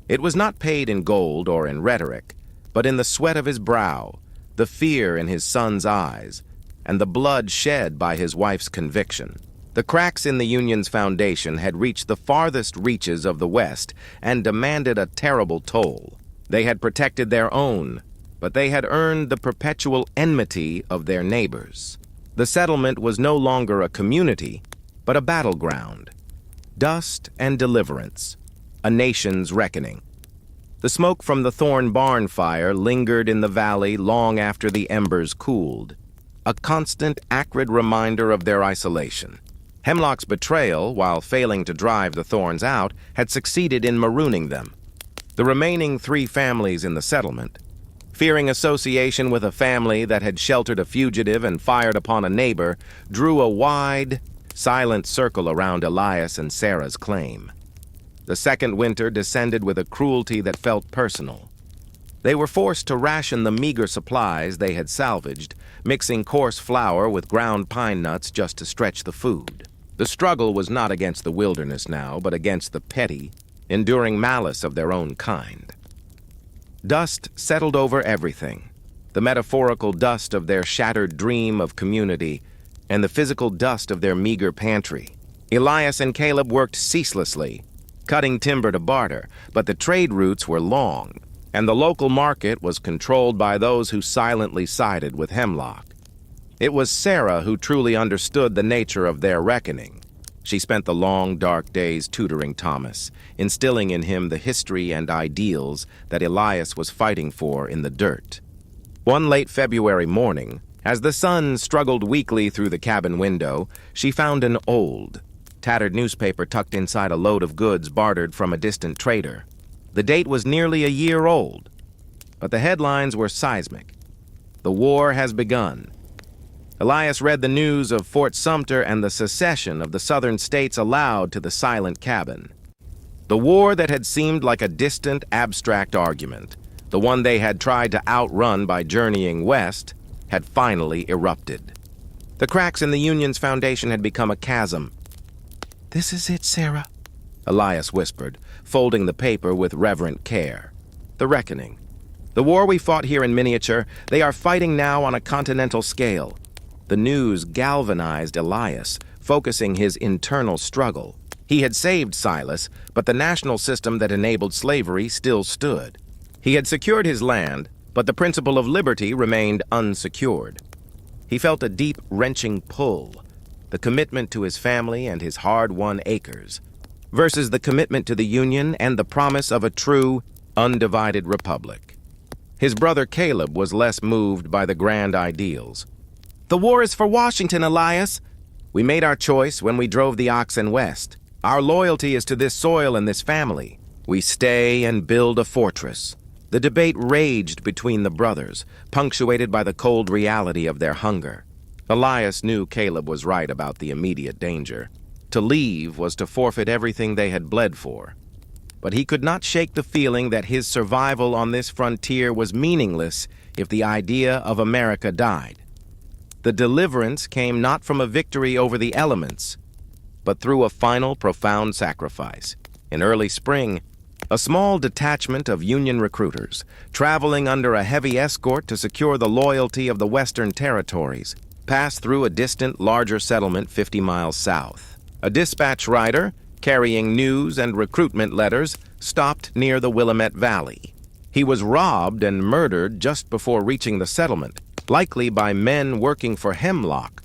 It was not paid in gold or in rhetoric, but in the sweat of his brow, the fear in his son's eyes, and the blood shed by his wife's conviction. The cracks in the Union's foundation had reached the farthest reaches of the West and demanded a terrible toll. They had protected their own, but they had earned the perpetual enmity of their neighbors. The settlement was no longer a community, but a battleground. Dust and deliverance, a nation's reckoning. The smoke from the Thorn barn fire lingered in the valley long after the embers cooled, a constant, acrid reminder of their isolation. Hemlock's betrayal, while failing to drive the Thorns out, had succeeded in marooning them. The remaining 3 families in the settlement, fearing association with a family that had sheltered a fugitive and fired upon a neighbor, drew a wide, silent circle around Elias and Sarah's claim. The second winter descended with a cruelty that felt personal. They were forced to ration the meager supplies they had salvaged, mixing coarse flour with ground pine nuts just to stretch the food. The struggle was not against the wilderness now, but against the petty, enduring malice of their own kind. Dust settled over everything, the metaphorical dust of their shattered dream of community and the physical dust of their meager pantry. Elias and Caleb worked ceaselessly, cutting timber to barter, but the trade routes were long, and the local market was controlled by those who silently sided with Hemlock. It was Sarah who truly understood the nature of their reckoning. She spent the long, dark days tutoring Thomas, instilling in him the history and ideals that Elias was fighting for in the dirt. One late February morning, as the sun struggled weakly through the cabin window, she found an old, tattered newspaper tucked inside a load of goods bartered from a distant trader. The date was nearly a year old, but the headlines were seismic. "The war has begun." Elias read the news of Fort Sumter and the secession of the southern states aloud to the silent cabin. The war that had seemed like a distant, abstract argument, the one they had tried to outrun by journeying west, had finally erupted. The cracks in the Union's foundation had become a chasm. "This is it, Sarah," Elias whispered, folding the paper with reverent care. "The reckoning. The war we fought here in miniature, they are fighting now on a continental scale." The news galvanized Elias, focusing his internal struggle. He had saved Silas, but the national system that enabled slavery still stood. He had secured his land, but the principle of liberty remained unsecured. He felt a deep, wrenching pull, the commitment to his family and his hard-won acres, versus the commitment to the Union and the promise of a true, undivided republic. His brother Caleb was less moved by the grand ideals. "The war is for Washington, Elias. We made our choice when we drove the oxen west. Our loyalty is to this soil and this family. We stay and build a fortress." The debate raged between the brothers, punctuated by the cold reality of their hunger. Elias knew Caleb was right about the immediate danger. To leave was to forfeit everything they had bled for. But he could not shake the feeling that his survival on this frontier was meaningless if the idea of America died. The deliverance came not from a victory over the elements, but through a final, profound sacrifice. In early spring, a small detachment of Union recruiters, traveling under a heavy escort to secure the loyalty of the Western Territories, passed through a distant, larger settlement 50 miles south. A dispatch rider, carrying news and recruitment letters, stopped near the Willamette Valley. He was robbed and murdered just before reaching the settlement, likely by men working for Hemlock,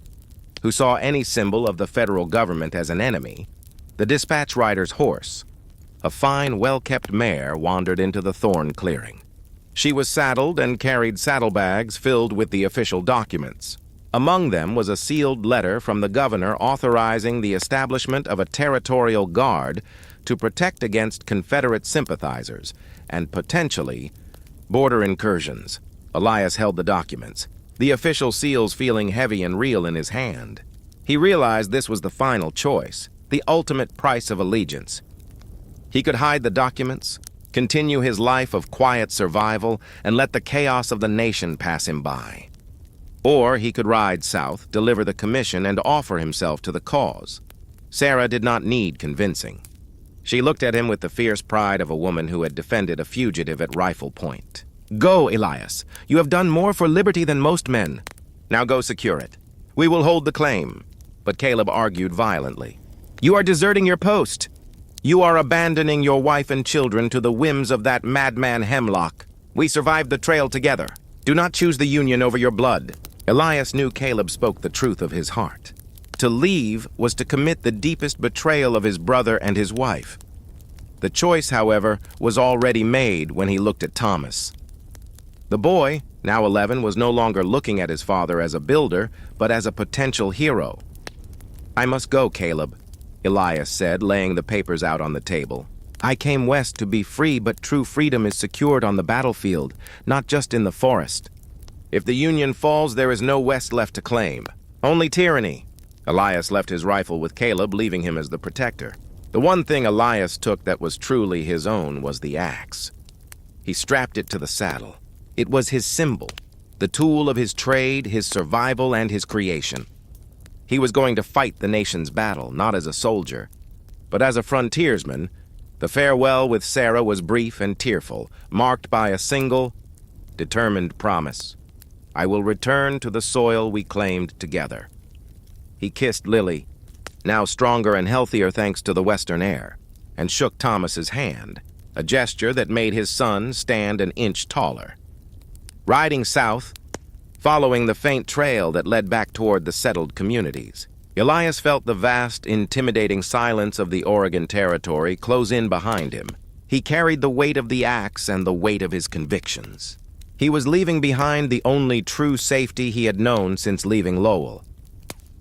who saw any symbol of the federal government as an enemy. The dispatch rider's horse, a fine, well-kept mare, wandered into the thorn clearing. She was saddled and carried saddlebags filled with the official documents. Among them was a sealed letter from the governor authorizing the establishment of a territorial guard to protect against Confederate sympathizers and, potentially, border incursions. Elias held the documents, the official seals feeling heavy and real in his hand. He realized this was the final choice, the ultimate price of allegiance. He could hide the documents, continue his life of quiet survival, and let the chaos of the nation pass him by. Or he could ride south, deliver the commission, and offer himself to the cause. Sarah did not need convincing. She looked at him with the fierce pride of a woman who had defended a fugitive at rifle point. "Go, Elias. You have done more for liberty than most men. Now go secure it. We will hold the claim." But Caleb argued violently. "You are deserting your post. You are abandoning your wife and children to the whims of that madman Hemlock. We survived the trail together. Do not choose the Union over your blood." Elias knew Caleb spoke the truth of his heart. To leave was to commit the deepest betrayal of his brother and his wife. The choice, however, was already made when he looked at Thomas. The boy, now 11, was no longer looking at his father as a builder, but as a potential hero. "I must go, Caleb," Elias said, laying the papers out on the table. I came west to be free, but true freedom is secured on the battlefield, not just in the forest. If the Union falls, there is no west left to claim. Only tyranny. Elias left his rifle with Caleb, leaving him as the protector. The one thing Elias took that was truly his own was the axe. He strapped it to the saddle. It was his symbol, the tool of his trade, his survival, and his creation. He was going to fight the nation's battle, not as a soldier, but as a frontiersman. The farewell with Sarah was brief and tearful, marked by a single, determined promise. I will return to the soil we claimed together. He kissed Lily, now stronger and healthier thanks to the western air, and shook Thomas's hand, a gesture that made his son stand an inch taller. Riding south, following the faint trail that led back toward the settled communities, Elias felt the vast, intimidating silence of the Oregon Territory close in behind him. He carried the weight of the axe and the weight of his convictions. He was leaving behind the only true safety he had known since leaving Lowell.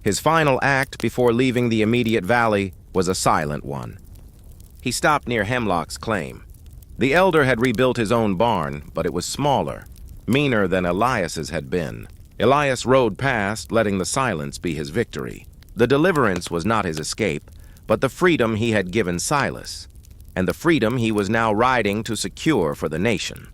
His final act before leaving the immediate valley was a silent one. He stopped near Hemlock's claim. The elder had rebuilt his own barn, but it was smaller, meaner than Elias's had been. Elias rode past, letting the silence be his victory. The deliverance was not his escape, but the freedom he had given Silas, and the freedom he was now riding to secure for the nation.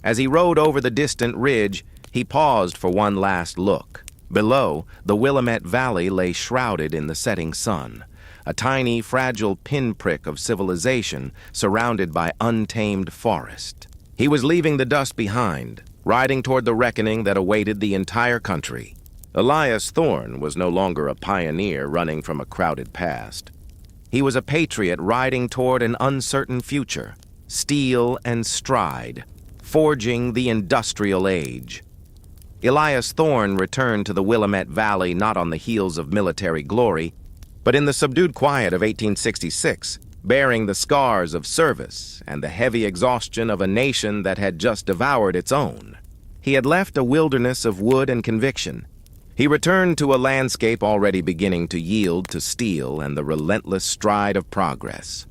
As he rode over the distant ridge, he paused for one last look. Below, the Willamette Valley lay shrouded in the setting sun, a tiny, fragile pinprick of civilization surrounded by untamed forest. He was leaving the dust behind, riding toward the reckoning that awaited the entire country. Elias Thorne was no longer a pioneer running from a crowded past. He was a patriot riding toward an uncertain future, steel and stride, forging the industrial age. Elias Thorne returned to the Willamette Valley not on the heels of military glory, but in the subdued quiet of 1866, bearing the scars of service and the heavy exhaustion of a nation that had just devoured its own. He had left a wilderness of wood and conviction. He returned to a landscape already beginning to yield to steel and the relentless stride of progress.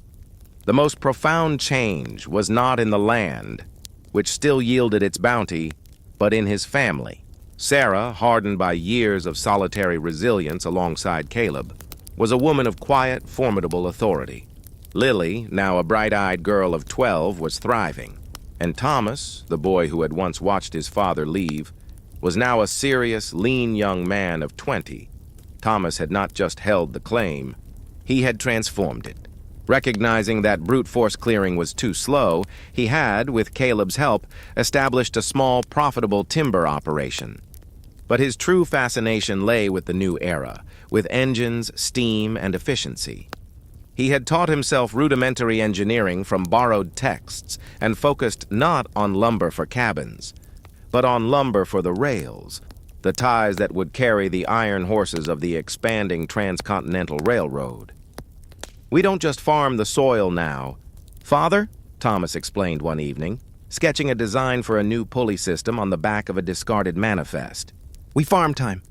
The most profound change was not in the land, which still yielded its bounty, but in his family. Sarah, hardened by years of solitary resilience alongside Caleb, was a woman of quiet, formidable authority. Lily, now a bright-eyed girl of 12, was thriving, and Thomas, the boy who had once watched his father leave, was now a serious, lean young man of 20. Thomas had not just held the claim, he had transformed it. Recognizing that brute force clearing was too slow, he had, with Caleb's help, established a small, profitable timber operation. But his true fascination lay with the new era, with engines, steam, and efficiency. He had taught himself rudimentary engineering from borrowed texts and focused not on lumber for cabins, but on lumber for the rails, the ties that would carry the iron horses of the expanding transcontinental railroad. We don't just farm the soil now. Father, Thomas explained one evening, sketching a design for a new pulley system on the back of a discarded manifest. We farm time.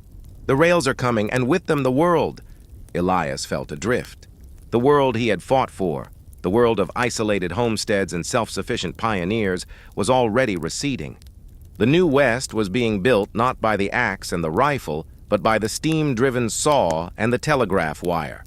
The rails are coming, and with them the world. Elias felt adrift. The world he had fought for, the world of isolated homesteads and self-sufficient pioneers, was already receding. The new West was being built not by the axe and the rifle, but by the steam-driven saw and the telegraph wire.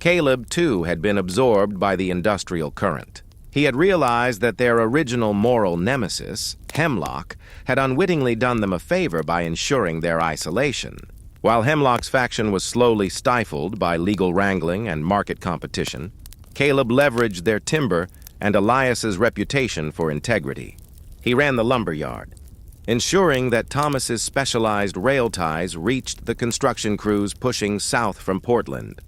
Caleb, too, had been absorbed by the industrial current. He had realized that their original moral nemesis, Hemlock, had unwittingly done them a favor by ensuring their isolation. While Hemlock's faction was slowly stifled by legal wrangling and market competition, Caleb leveraged their timber and Elias's reputation for integrity. He ran the lumber yard, ensuring that Thomas's specialized rail ties reached the construction crews pushing south from Portland.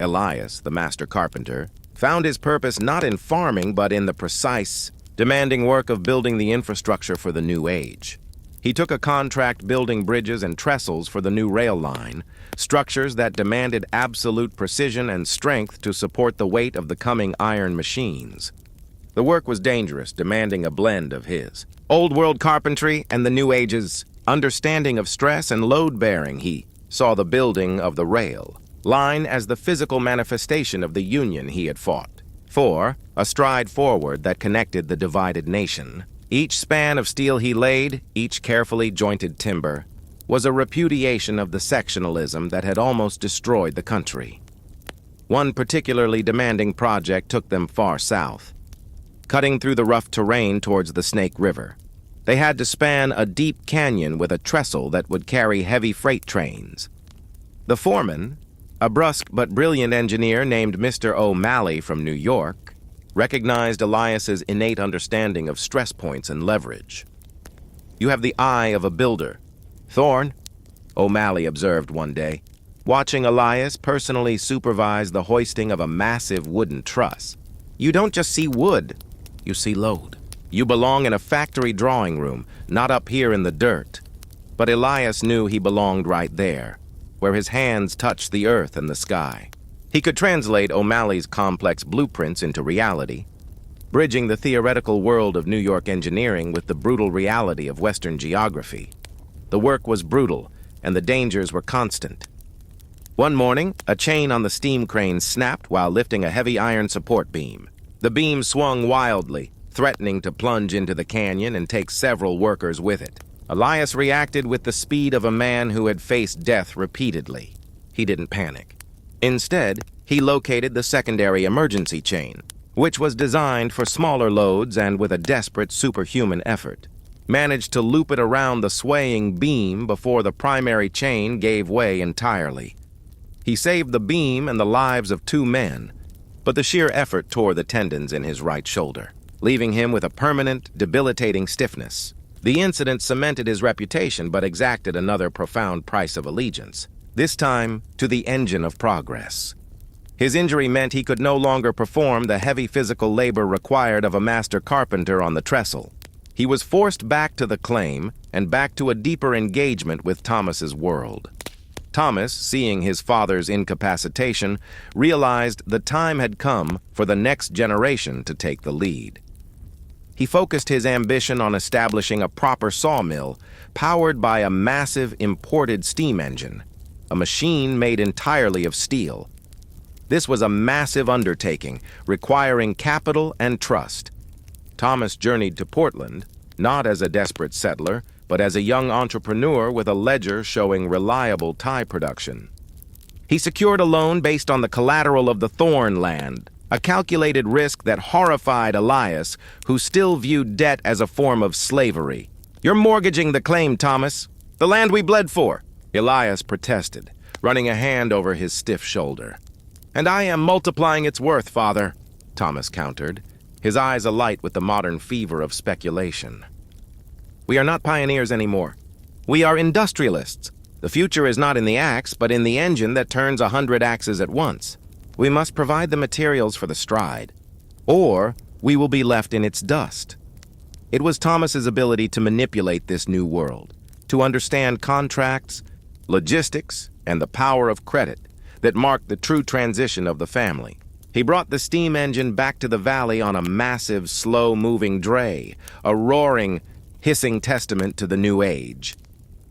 Elias, the master carpenter, found his purpose not in farming but in the precise, demanding work of building the infrastructure for the new age. He took a contract building bridges and trestles for the new rail line, structures that demanded absolute precision and strength to support the weight of the coming iron machines. The work was dangerous, demanding a blend of his old-world carpentry and the new age's understanding of stress and load-bearing. He saw the building of the rail line as the physical manifestation of the union he had fought. 4. A stride forward that connected the divided nation. Each span of steel he laid, each carefully jointed timber, was a repudiation of the sectionalism that had almost destroyed the country. One particularly demanding project took them far south, cutting through the rough terrain towards the Snake River. They had to span a deep canyon with a trestle that would carry heavy freight trains. The foreman, a brusque but brilliant engineer named Mr. O'Malley from New York, recognized Elias's innate understanding of stress points and leverage. "You have the eye of a builder, Thorne," O'Malley observed one day, watching Elias personally supervise the hoisting of a massive wooden truss. "You don't just see wood, you see load. You belong in a factory drawing room, not up here in the dirt." But Elias knew he belonged right there, where his hands touched the earth and the sky. He could translate O'Malley's complex blueprints into reality, bridging the theoretical world of New York engineering with the brutal reality of Western geography. The work was brutal, and the dangers were constant. One morning, a chain on the steam crane snapped while lifting a heavy iron support beam. The beam swung wildly, threatening to plunge into the canyon and take several workers with it. Elias reacted with the speed of a man who had faced death repeatedly. He didn't panic. Instead, he located the secondary emergency chain, which was designed for smaller loads and with a desperate superhuman effort, managed to loop it around the swaying beam before the primary chain gave way entirely. He saved the beam and the lives of 2 men, but the sheer effort tore the tendons in his right shoulder, leaving him with a permanent, debilitating stiffness. The incident cemented his reputation but exacted another profound price of allegiance, this time to the engine of progress. His injury meant he could no longer perform the heavy physical labor required of a master carpenter on the trestle. He was forced back to the claim and back to a deeper engagement with Thomas's world. Thomas, seeing his father's incapacitation, realized the time had come for the next generation to take the lead. He focused his ambition on establishing a proper sawmill powered by a massive imported steam engine, a machine made entirely of steel. This was a massive undertaking, requiring capital and trust. Thomas journeyed to Portland, not as a desperate settler, but as a young entrepreneur with a ledger showing reliable tie production. He secured a loan based on the collateral of the Thorne land, a calculated risk that horrified Elias, who still viewed debt as a form of slavery. "You're mortgaging the claim, Thomas. The land we bled for," Elias protested, running a hand over his stiff shoulder. "And I am multiplying its worth, father," Thomas countered, his eyes alight with the modern fever of speculation. "We are not pioneers anymore. We are industrialists. The future is not in the axe, but in the engine that turns 100 axes at once. We must provide the materials for the stride, or we will be left in its dust." It was Thomas's ability to manipulate this new world, to understand contracts, logistics, and the power of credit that marked the true transition of the family. He brought the steam engine back to the valley on a massive, slow-moving dray, a roaring, hissing testament to the new age.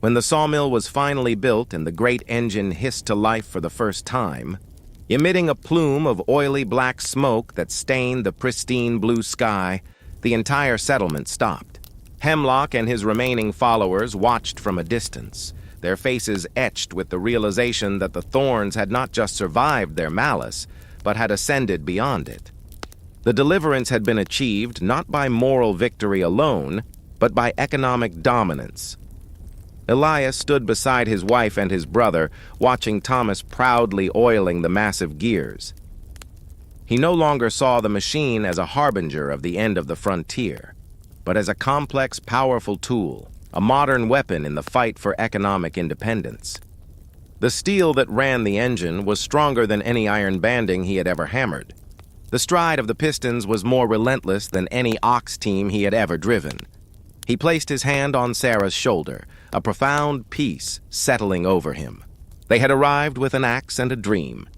When the sawmill was finally built and the great engine hissed to life for the first time, emitting a plume of oily black smoke that stained the pristine blue sky, the entire settlement stopped. Hemlock and his remaining followers watched from a distance, their faces etched with the realization that the Thorns had not just survived their malice, but had ascended beyond it. The deliverance had been achieved not by moral victory alone, but by economic dominance. Elias stood beside his wife and his brother, watching Thomas proudly oiling the massive gears. He no longer saw the machine as a harbinger of the end of the frontier, but as a complex, powerful tool, a modern weapon in the fight for economic independence. The steel that ran the engine was stronger than any iron banding he had ever hammered. The stride of the pistons was more relentless than any ox team he had ever driven. He placed his hand on Sarah's shoulder, a profound peace settling over him. They had arrived with an axe and a dream.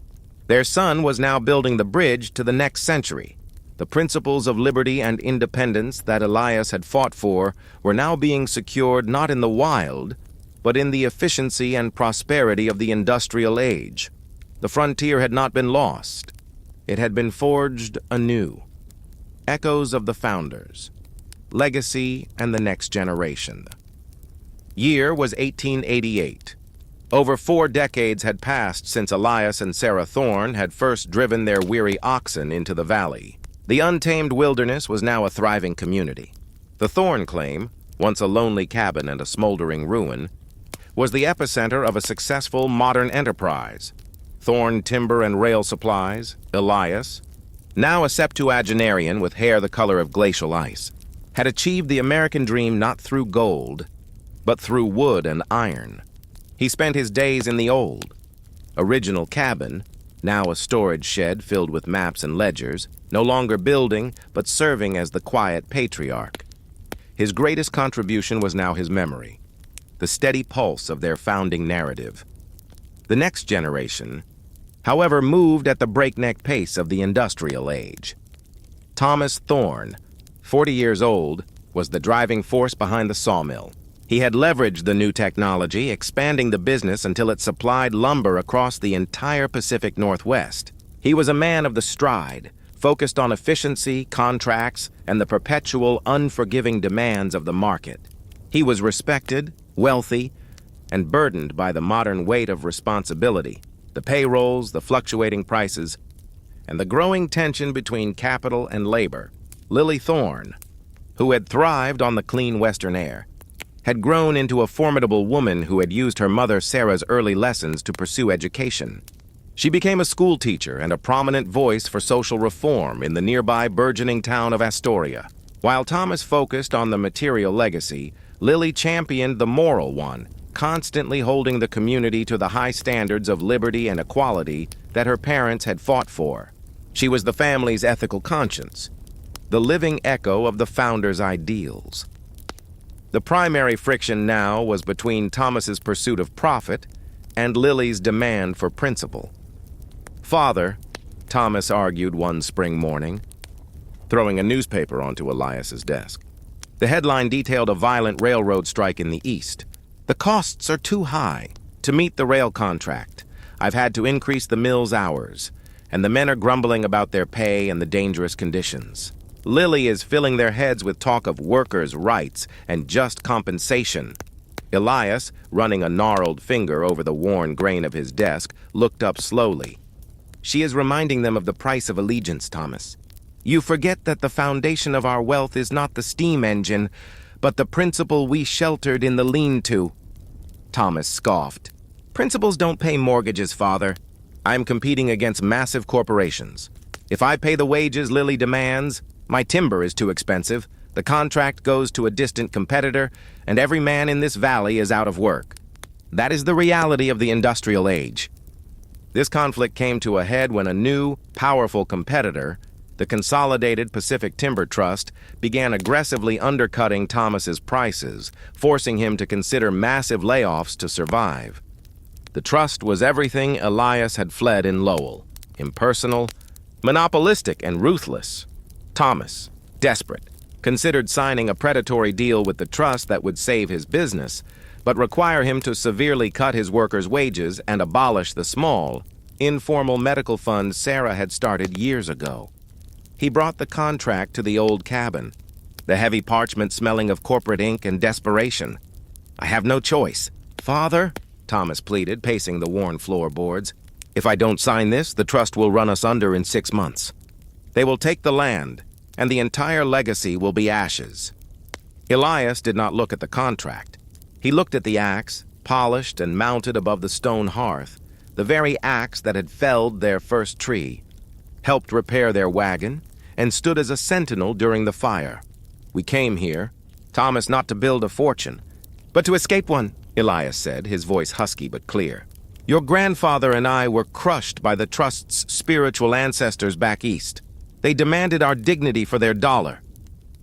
Their son was now building the bridge to the next century. The principles of liberty and independence that Elias had fought for were now being secured not in the wild, but in the efficiency and prosperity of the industrial age. The frontier had not been lost. It had been forged anew. Echoes of the founders, legacy, and the next generation. Year was 1888. Over 4 decades had passed since Elias and Sarah Thorne had first driven their weary oxen into the valley. The untamed wilderness was now a thriving community. The Thorne claim, once a lonely cabin and a smoldering ruin, was the epicenter of a successful modern enterprise. Thorne Timber and Rail Supplies, Elias, now a septuagenarian with hair the color of glacial ice, had achieved the American dream not through gold, but through wood and iron. He spent his days in the old, original cabin, now a storage shed filled with maps and ledgers, no longer building, but serving as the quiet patriarch. His greatest contribution was now his memory, the steady pulse of their founding narrative. The next generation, however, moved at the breakneck pace of the industrial age. Thomas Thorne, 40 years old, was the driving force behind the sawmill. He had leveraged the new technology, expanding the business until it supplied lumber across the entire Pacific Northwest. He was a man of the stride, focused on efficiency, contracts, and the perpetual, unforgiving demands of the market. He was respected, wealthy, and burdened by the modern weight of responsibility, the payrolls, the fluctuating prices, and the growing tension between capital and labor. Lily Thorne, who had thrived on the clean western air, had grown into a formidable woman who had used her mother Sarah's early lessons to pursue education. She became a school teacher and a prominent voice for social reform in the nearby burgeoning town of Astoria. While Thomas focused on the material legacy, Lily championed the moral one, constantly holding the community to the high standards of liberty and equality that her parents had fought for. She was the family's ethical conscience, the living echo of the founders' ideals. The primary friction now was between Thomas's pursuit of profit and Lily's demand for principle. "Father," Thomas argued one spring morning, throwing a newspaper onto Elias's desk. The headline detailed a violent railroad strike in the east. "The costs are too high to meet the rail contract. I've had to increase the mill's hours, and the men are grumbling about their pay and the dangerous conditions. Lily is filling their heads with talk of workers' rights and just compensation." Elias, running a gnarled finger over the worn grain of his desk, looked up slowly. "She is reminding them of the price of allegiance, Thomas. You forget that the foundation of our wealth is not the steam engine, but the principle we sheltered in the lean-to." Thomas scoffed. "Principals don't pay mortgages, Father. I'm competing against massive corporations. If I pay the wages Lily demands, my timber is too expensive, the contract goes to a distant competitor, and every man in this valley is out of work. That is the reality of the industrial age." This conflict came to a head when a new, powerful competitor, the Consolidated Pacific Timber Trust, began aggressively undercutting Thomas's prices, forcing him to consider massive layoffs to survive. The trust was everything Elias had fled in Lowell: impersonal, monopolistic, and ruthless. Thomas, desperate, considered signing a predatory deal with the trust that would save his business, but require him to severely cut his workers' wages and abolish the small, informal medical fund Sarah had started years ago. He brought the contract to the old cabin, the heavy parchment smelling of corporate ink and desperation. "I have no choice." "Father," Thomas pleaded, pacing the worn floorboards, "if I don't sign this, the trust will run us under in 6 months. They will take the land, and the entire legacy will be ashes." Elias did not look at the contract. He looked at the axe, polished and mounted above the stone hearth, the very axe that had felled their first tree, helped repair their wagon, and stood as a sentinel during the fire. "We came here, Thomas, not to build a fortune, but to escape one," Elias said, his voice husky but clear. "Your grandfather and I were crushed by the trust's spiritual ancestors back east. They demanded our dignity for their dollar.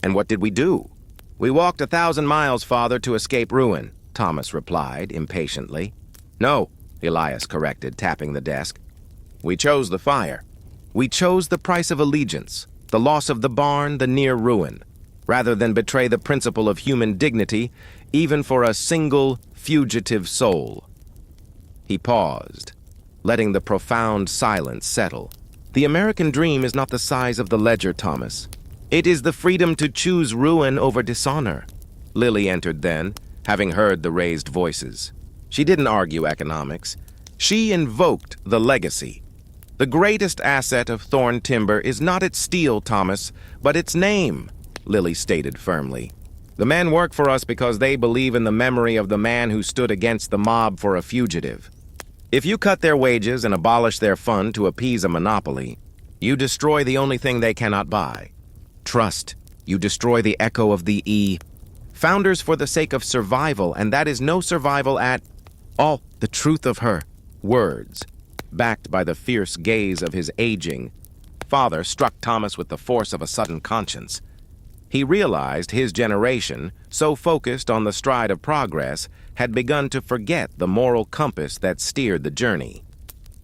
And what did we do? We walked 1,000 miles, Father, to escape ruin," Thomas replied impatiently. "No," Elias corrected, tapping the desk. "We chose the fire. We chose the price of allegiance, the loss of the barn, the near ruin, rather than betray the principle of human dignity, even for a single fugitive soul." He paused, letting the profound silence settle. The American dream is not the size of the ledger, Thomas. It is the freedom to choose ruin over dishonor. Lily entered then, having heard the raised voices. She didn't argue economics. She invoked the legacy. The greatest asset of Thorn Timber is not its steel, Thomas, but its name, Lily stated firmly. The men work for us because they believe in the memory of the man who stood against the mob for a fugitive. If you cut their wages and abolish their fund to appease a monopoly, you destroy the only thing they cannot buy. Trust. You destroy the echo of the E. Founders for the sake of survival, and that is no survival at all. The truth of her words, backed by the fierce gaze of his aging father, struck Thomas with the force of a sudden conscience. He realized his generation, so focused on the stride of progress, had begun to forget the moral compass that steered the journey.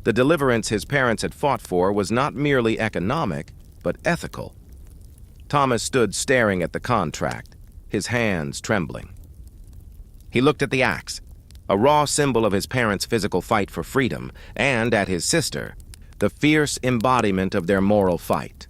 The deliverance his parents had fought for was not merely economic, but ethical. Thomas stood staring at the contract, his hands trembling. He looked at the axe, a raw symbol of his parents' physical fight for freedom, and at his sister, the fierce embodiment of their moral fight.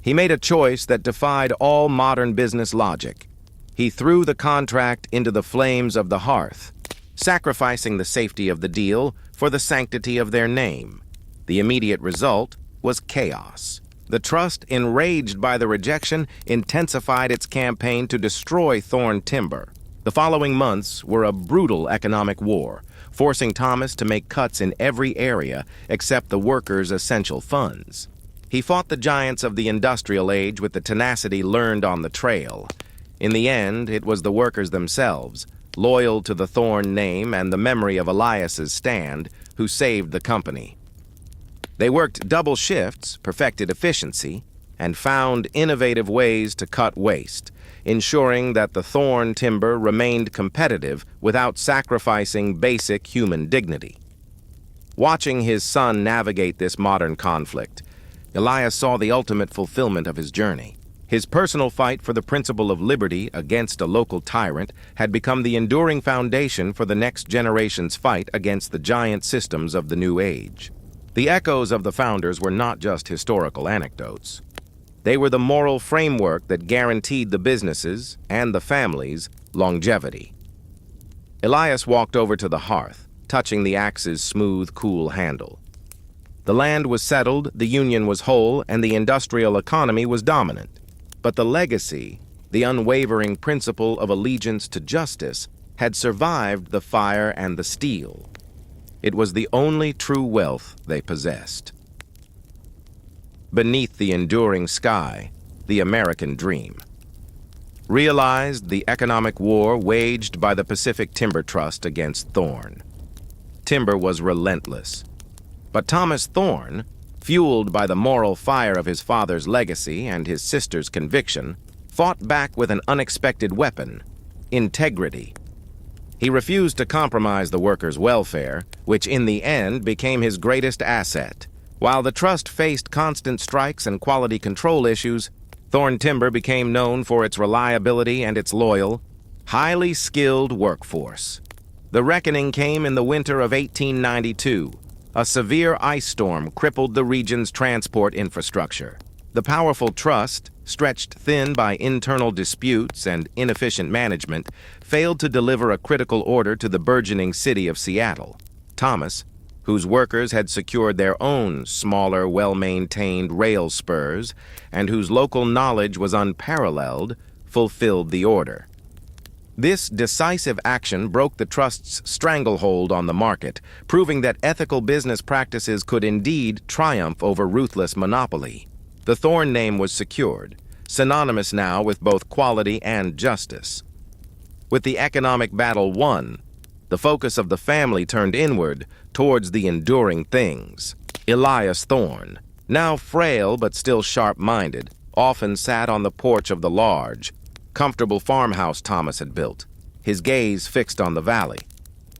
He made a choice that defied all modern business logic. He threw the contract into the flames of the hearth, sacrificing the safety of the deal for the sanctity of their name. The immediate result was chaos. The trust, enraged by the rejection, intensified its campaign to destroy Thorn Timber. The following months were a brutal economic war, forcing Thomas to make cuts in every area except the workers' essential funds. He fought the giants of the industrial age with the tenacity learned on the trail. In the end, it was the workers themselves, loyal to the Thorn name and the memory of Elias's stand, who saved the company. They worked double shifts, perfected efficiency, and found innovative ways to cut waste, ensuring that the Thorn Timber remained competitive without sacrificing basic human dignity. Watching his son navigate this modern conflict, Elias saw the ultimate fulfillment of his journey. His personal fight for the principle of liberty against a local tyrant had become the enduring foundation for the next generation's fight against the giant systems of the new age. The echoes of the founders were not just historical anecdotes. They were the moral framework that guaranteed the businesses and the families longevity. Elias walked over to the hearth, touching the axe's smooth, cool handle. The land was settled, the union was whole, and the industrial economy was dominant. But the legacy, the unwavering principle of allegiance to justice, had survived the fire and the steel. It was the only true wealth they possessed. Beneath the enduring sky, the American dream. Realized the economic war waged by the Pacific Timber Trust against Thorn. Timber was relentless. But Thomas Thorn, fueled by the moral fire of his father's legacy and his sister's conviction, fought back with an unexpected weapon: integrity. He refused to compromise the workers' welfare, which in the end became his greatest asset. While the trust faced constant strikes and quality control issues, Thorn Timber became known for its reliability and its loyal, highly skilled workforce. The reckoning came in the winter of 1892. A severe ice storm crippled the region's transport infrastructure. The powerful trust, stretched thin by internal disputes and inefficient management, failed to deliver a critical order to the burgeoning city of Seattle. Thomas, whose workers had secured their own smaller, well-maintained rail spurs, and whose local knowledge was unparalleled, fulfilled the order. This decisive action broke the trust's stranglehold on the market, proving that ethical business practices could indeed triumph over ruthless monopoly. The Thorn name was secured, synonymous now with both quality and justice. With the economic battle won, the focus of the family turned inward towards the enduring things. Elias Thorn, now frail but still sharp-minded, often sat on the porch of the large, comfortable farmhouse Thomas had built, his gaze fixed on the valley.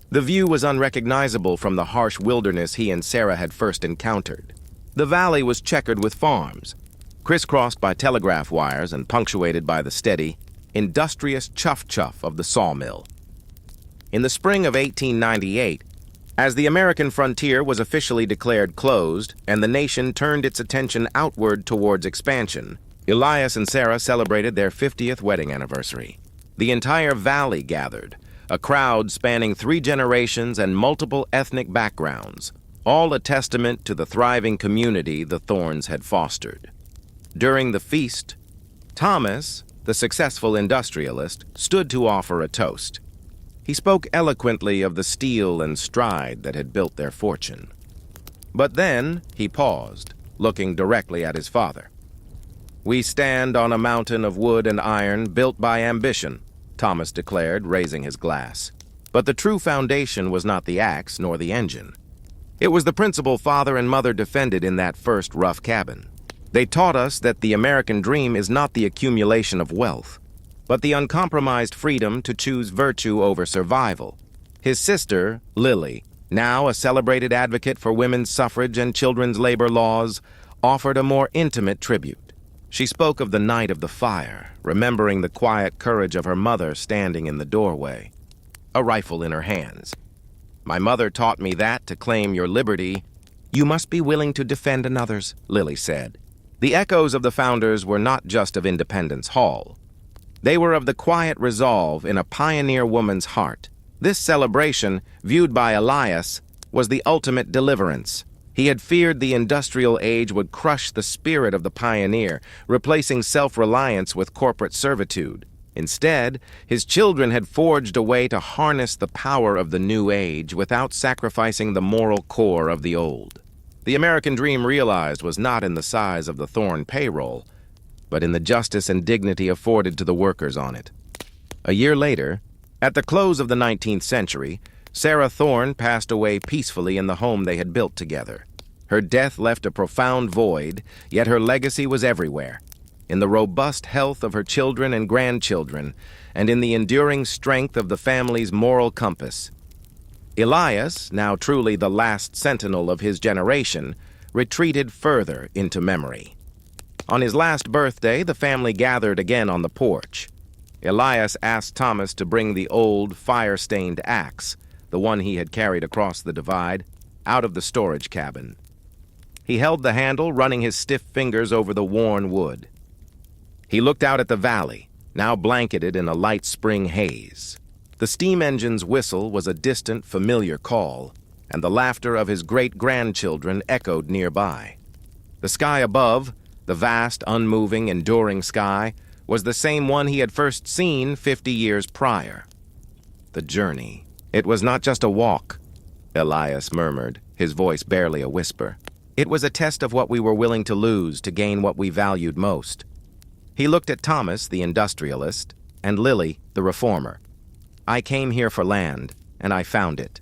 The view was unrecognizable from the harsh wilderness he and Sarah had first encountered. The valley was checkered with farms, crisscrossed by telegraph wires and punctuated by the steady, industrious chuff-chuff of the sawmill. In the spring of 1898, As the American frontier was officially declared closed and the nation turned its attention outward towards expansion, Elias and Sarah celebrated their 50th wedding anniversary. The entire valley gathered, a crowd spanning 3 generations and multiple ethnic backgrounds, all a testament to the thriving community the Thorns had fostered. During the feast, Thomas, the successful industrialist, stood to offer a toast. He spoke eloquently of the steel and stride that had built their fortune. But then he paused, looking directly at his father. "We stand on a mountain of wood and iron built by ambition," Thomas declared, raising his glass. But the true foundation was not the axe nor the engine. It was the principle father and mother defended in that first rough cabin. They taught us that the American dream is not the accumulation of wealth, but the uncompromised freedom to choose virtue over survival. His sister, Lily, now a celebrated advocate for women's suffrage and children's labor laws, offered a more intimate tribute. She spoke of the night of the fire, remembering the quiet courage of her mother standing in the doorway, a rifle in her hands. "My mother taught me that to claim your liberty, you must be willing to defend another's," Lily said. The echoes of the founders were not just of Independence Hall. They were of the quiet resolve in a pioneer woman's heart. This celebration, viewed by Elias, was the ultimate deliverance. He had feared the industrial age would crush the spirit of the pioneer, replacing self-reliance with corporate servitude. Instead, his children had forged a way to harness the power of the new age without sacrificing the moral core of the old. The American dream realized was not in the size of the Thorn payroll, but in the justice and dignity afforded to the workers on it. A year later, at the close of the 19th century, Sarah Thorn passed away peacefully in the home they had built together. Her death left a profound void, yet her legacy was everywhere, in the robust health of her children and grandchildren, and in the enduring strength of the family's moral compass. Elias, now truly the last sentinel of his generation, retreated further into memory. On his last birthday, the family gathered again on the porch. Elias asked Thomas to bring the old, fire-stained axe, the one he had carried across the divide, out of the storage cabin. He held the handle, running his stiff fingers over the worn wood. He looked out at the valley, now blanketed in a light spring haze. The steam engine's whistle was a distant, familiar call, and the laughter of his great-grandchildren echoed nearby. The sky above, the vast, unmoving, enduring sky, was the same one he had first seen 50 years prior. The journey. It was not just a walk, Elias murmured, his voice barely a whisper. It was a test of what we were willing to lose to gain what we valued most. He looked at Thomas, the industrialist, and Lily, the reformer. "I came here for land, and I found it.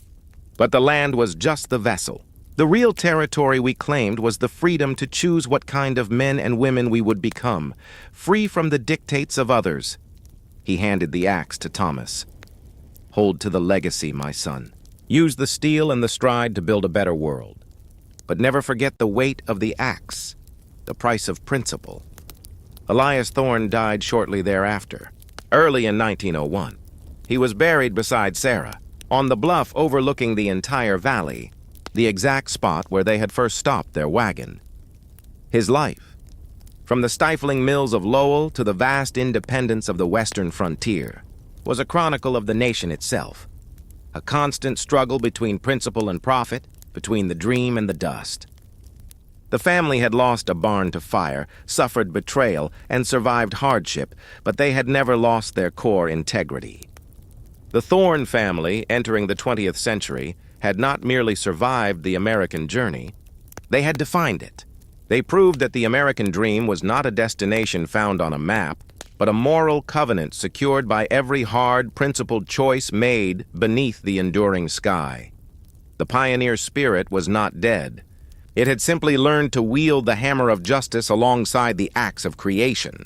But the land was just the vessel. The real territory we claimed was the freedom to choose what kind of men and women we would become, free from the dictates of others." He handed the axe to Thomas. "Hold to the legacy, my son. Use the steel and the stride to build a better world. But never forget the weight of the axe, the price of principle." Elias Thorn died shortly thereafter, early in 1901. He was buried beside Sarah, on the bluff overlooking the entire valley, the exact spot where they had first stopped their wagon. His life, from the stifling mills of Lowell to the vast independence of the western frontier, was a chronicle of the nation itself, a constant struggle between principle and profit, between the dream and the dust. The family had lost a barn to fire, suffered betrayal, and survived hardship, but they had never lost their core integrity. The Thorn family, entering the 20th century, had not merely survived the American journey, they had defined it. They proved that the American dream was not a destination found on a map, but a moral covenant secured by every hard, principled choice made beneath the enduring sky. The pioneer spirit was not dead. It had simply learned to wield the hammer of justice alongside the axe of creation.